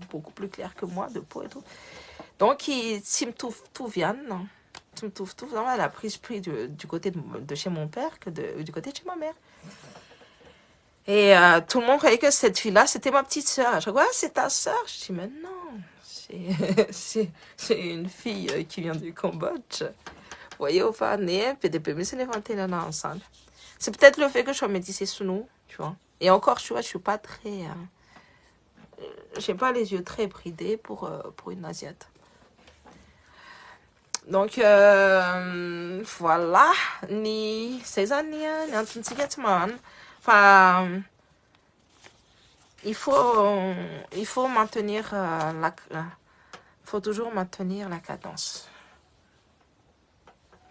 beaucoup plus claire que moi de peau et tout. Donc, si me tout vient, elle a pris du côté de chez mon père que du côté de chez ma mère. Et tout le monde croyait que cette fille-là, c'était ma petite soeur. Je dis, c'est ta soeur. Je dis, mais non, c'est une fille qui vient du Cambodge. Voyez, c'est peut-être le fait que je sois métissée sous nous, tu vois. Et encore, tu vois, je suis pas très... j'ai pas les yeux très bridés pour une asiate. Donc, voilà. Enfin, il faut maintenir faut toujours maintenir la cadence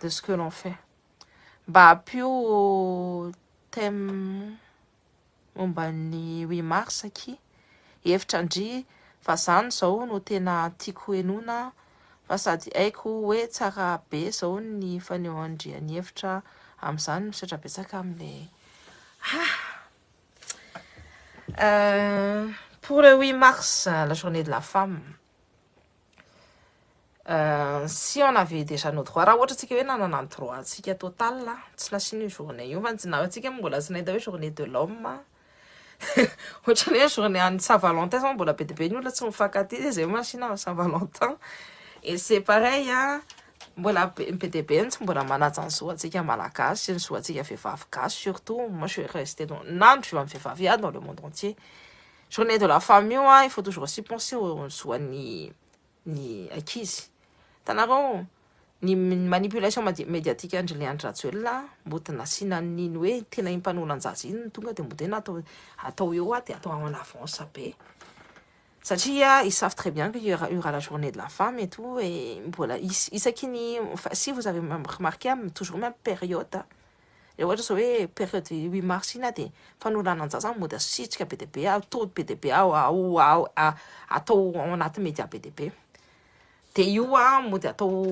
de ce que l'on fait. Bah, plus au thème ni 8 mars aqui, hevitra ndry fa zany zao no tena tiako henona fa sady haiko hoe tsara be zao ny fanehoandrian'ny hevitra amin'izany misaotra betsaka amin'le pour le 8 mars, la journée de la femme. Si on avait déjà nos droits, raha ohatra tsika hoe nanana ny droit tsika total tsy lasiana io journée io fa tsika mbola tsy nahita hoe journée de l'homme ohatrany hoe journée an'ny Saint-Valentin zao mbola be dia be ny olona tsy mifankatia zay masina Saint-Valentin et c'est pareil mbola be dia be tsy mbola manaja ny zoantsika malagasy ny zoantsika vehivavy gasy surtout moi je suis restée dans nandro eo amin'ny vehivavy dans le monde entier. Journée de la femme io il faut toujours aussi penser aux zoan'ny ankizy. Tanareo ny manipulation médiatique Andriana Rajoelina mboty nasiana niny hoe tena impanona anjazy iny tonga de mboty atao eo de atao en avance be satria ils savent très bien qu'il y aura la journée de la femme et tout et voilà isakiny si vous avez remarqué toujours même période et ohatra zao hoe période 8 mars iny de fanolana anjaza mody asitsika be dia be atao be dia be atao ao anaty média be dia be de io mody atao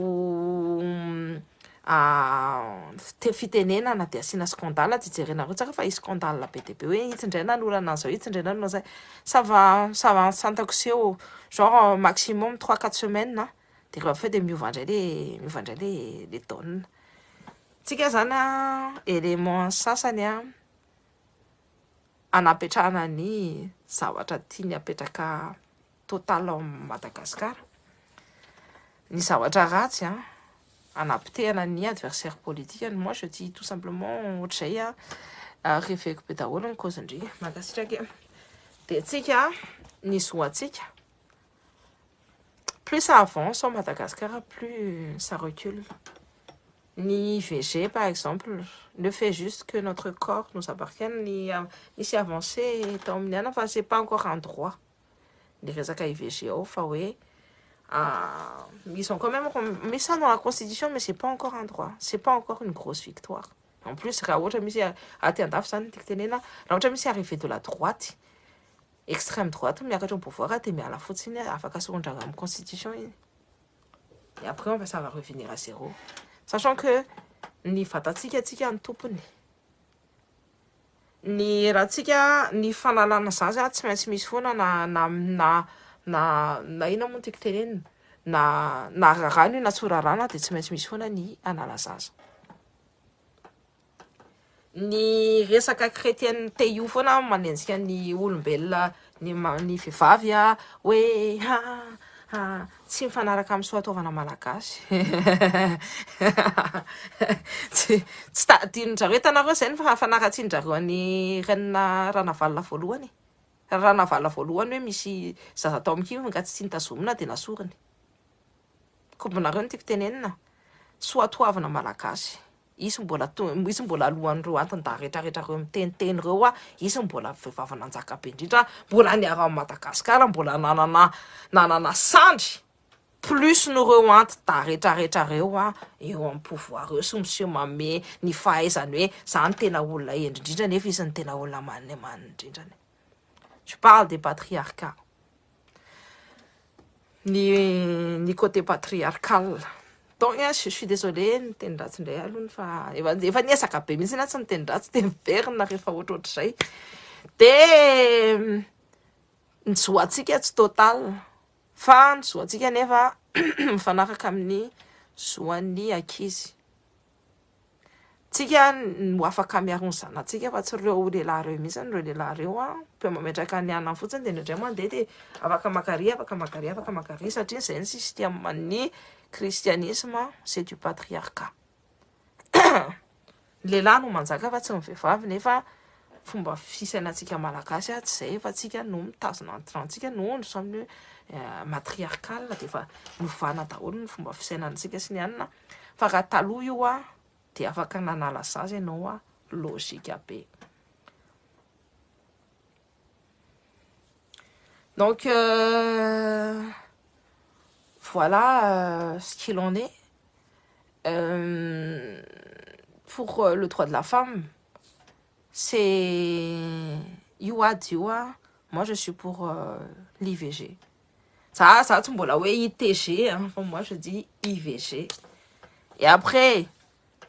fitenenana de asiana scandale de jerenareo tsaka fa scandale be dia be hoe itsindray nanolana an'izao itsindray nanolana zay ça va santako seho genre maximum 3-4 semaines de rehefa de miova indray le taona tsika zany élément sasany anapetrahana ny zavatra tiany apetraka total en Madagascar. Ni zavatra ratsy anapitehana ny adversaire politique. Moi je dis tout simplement ohatrzay refeko be daholo ny cause-ndry makasitraka de tsika ny zoantsika plus ça avance en Madagascar, plus ça recule. Ni IVG, par exemple, le fait juste que notre corps nous appartienne, ni s'y avancer, enfin, c'est pas encore un droit. Les résultats IVG, enfin, oui. Ils sont quand même mis ça dans la constitution, mais c'est pas encore un droit. C'est pas encore une grosse victoire. En plus, arrivé de la droite, extrême droite, mais il pouvoir à la faute, la constitution. Et après, ça va revenir à zéro. Sachant que ni fatatsika tsika ny tompony. Ny raha tsika ny fanalana zaza tsy maintsy misy foana na ina moa tiako tenenina na rano na tsorarana dia tsy maintsy misy foana ny anala zaza. Ny resaka chrétienne te io foana manenjika ny olombelona ny vehivavy hoe tsy mifanaraka amin'ny soatoavana malagasy. Tsy tadidin-jareo hitanareo izay ny fanaratsian-jareo any renina Ranavalona voalohany. Ranavalona voalohany hoe misy zaza tao amin'kivo nga tsy nitazomina dia nasoriny. Kombonareo no tiako tenenina. Soatoavana malagasy. Isy mbola alohan'ireo anton-dahy rehetrarehetrareo miteniteny ireo isy mbola vehivavy nanjaka be indrindra, mbola niara Madagasikara, mbola nanana sandry plus n'ireo anton-dahy rehetrarehetrareo eo amin'ny pouvoir eo sy monsieur Mamé ny fahaizany hoe za ny tena olona endrindrindra nefa izy ny tena olona manindrindra. Je parle des patriarcats. Ni côté patriarcal. Donc, je suis désolée, ny ratsy indray aloha fa efa niesaka be mihitsy na tsy ny teny ratsy dia miverina rehefa ohatrohatr'izay. Dia ny zoantsika tsy total, fa ny zoantsika nefa mifanaraka amin'ny zoan'ny ankizy. Tsika no afaka miaro ny zanatsika fa tsy ireo lehilahy ireo mihitsy ireo lehilahy ireo mpe mametraka ny anany fotsiny dia indraindray mandeha dia afaka makary satria izay ny système-ny christianisme, c'est du patriarcat. Lehilahy no manjaka fa tsy ny vehivavy nefa fomba fisainantsika malagasy tsy izay fa tsika no mitazona antsika no samy matriarcal dia efa novana daholo ny fomba fisainantsika sy ny anina fa raha taloha io dia afaka nanala zaza ianao logika be. Donc voilà ce qu'il en est. Pour le droit de la femme, c'est moi je suis pour l'IVG. Ça tu mbola ouais ITG, moi je dis IVG. Et après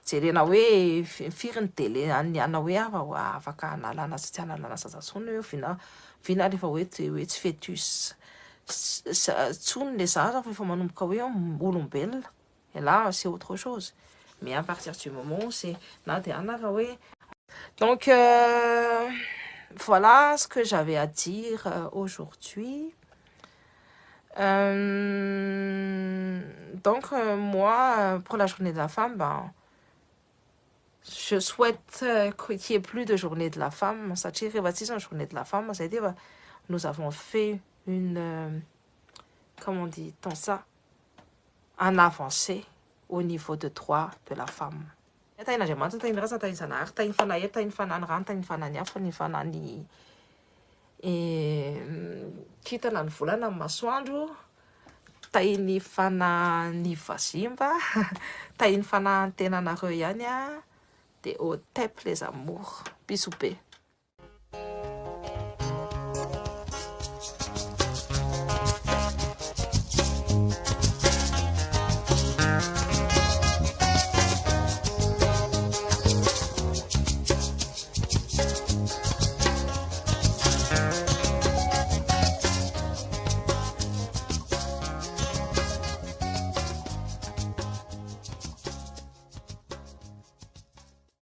jerena hoe firy ny délai aniana hoe afaka analana sy tsy analana zaza tsony vina rehefa hoe tsy fœtus tsony le zaza fa efa manomboka hoe olombelona. Et là c'est autre chose. Mais à partir du moment où c'est donc voilà ce que j'avais à dire aujourd'hui. Donc moi pour la journée de la femme, je souhaite qu'il n'y ait plus de journée de la femme. Journée de la femme, c'est-à-dire nous avons fait comment dit-on ça, un avancé au niveau de droit de la femme. Kitana ny volana amin'ny masoandro, tahiny fanany vazimba, tahiny fanahantenanareo ihany dia au tep les amours. Bisous be.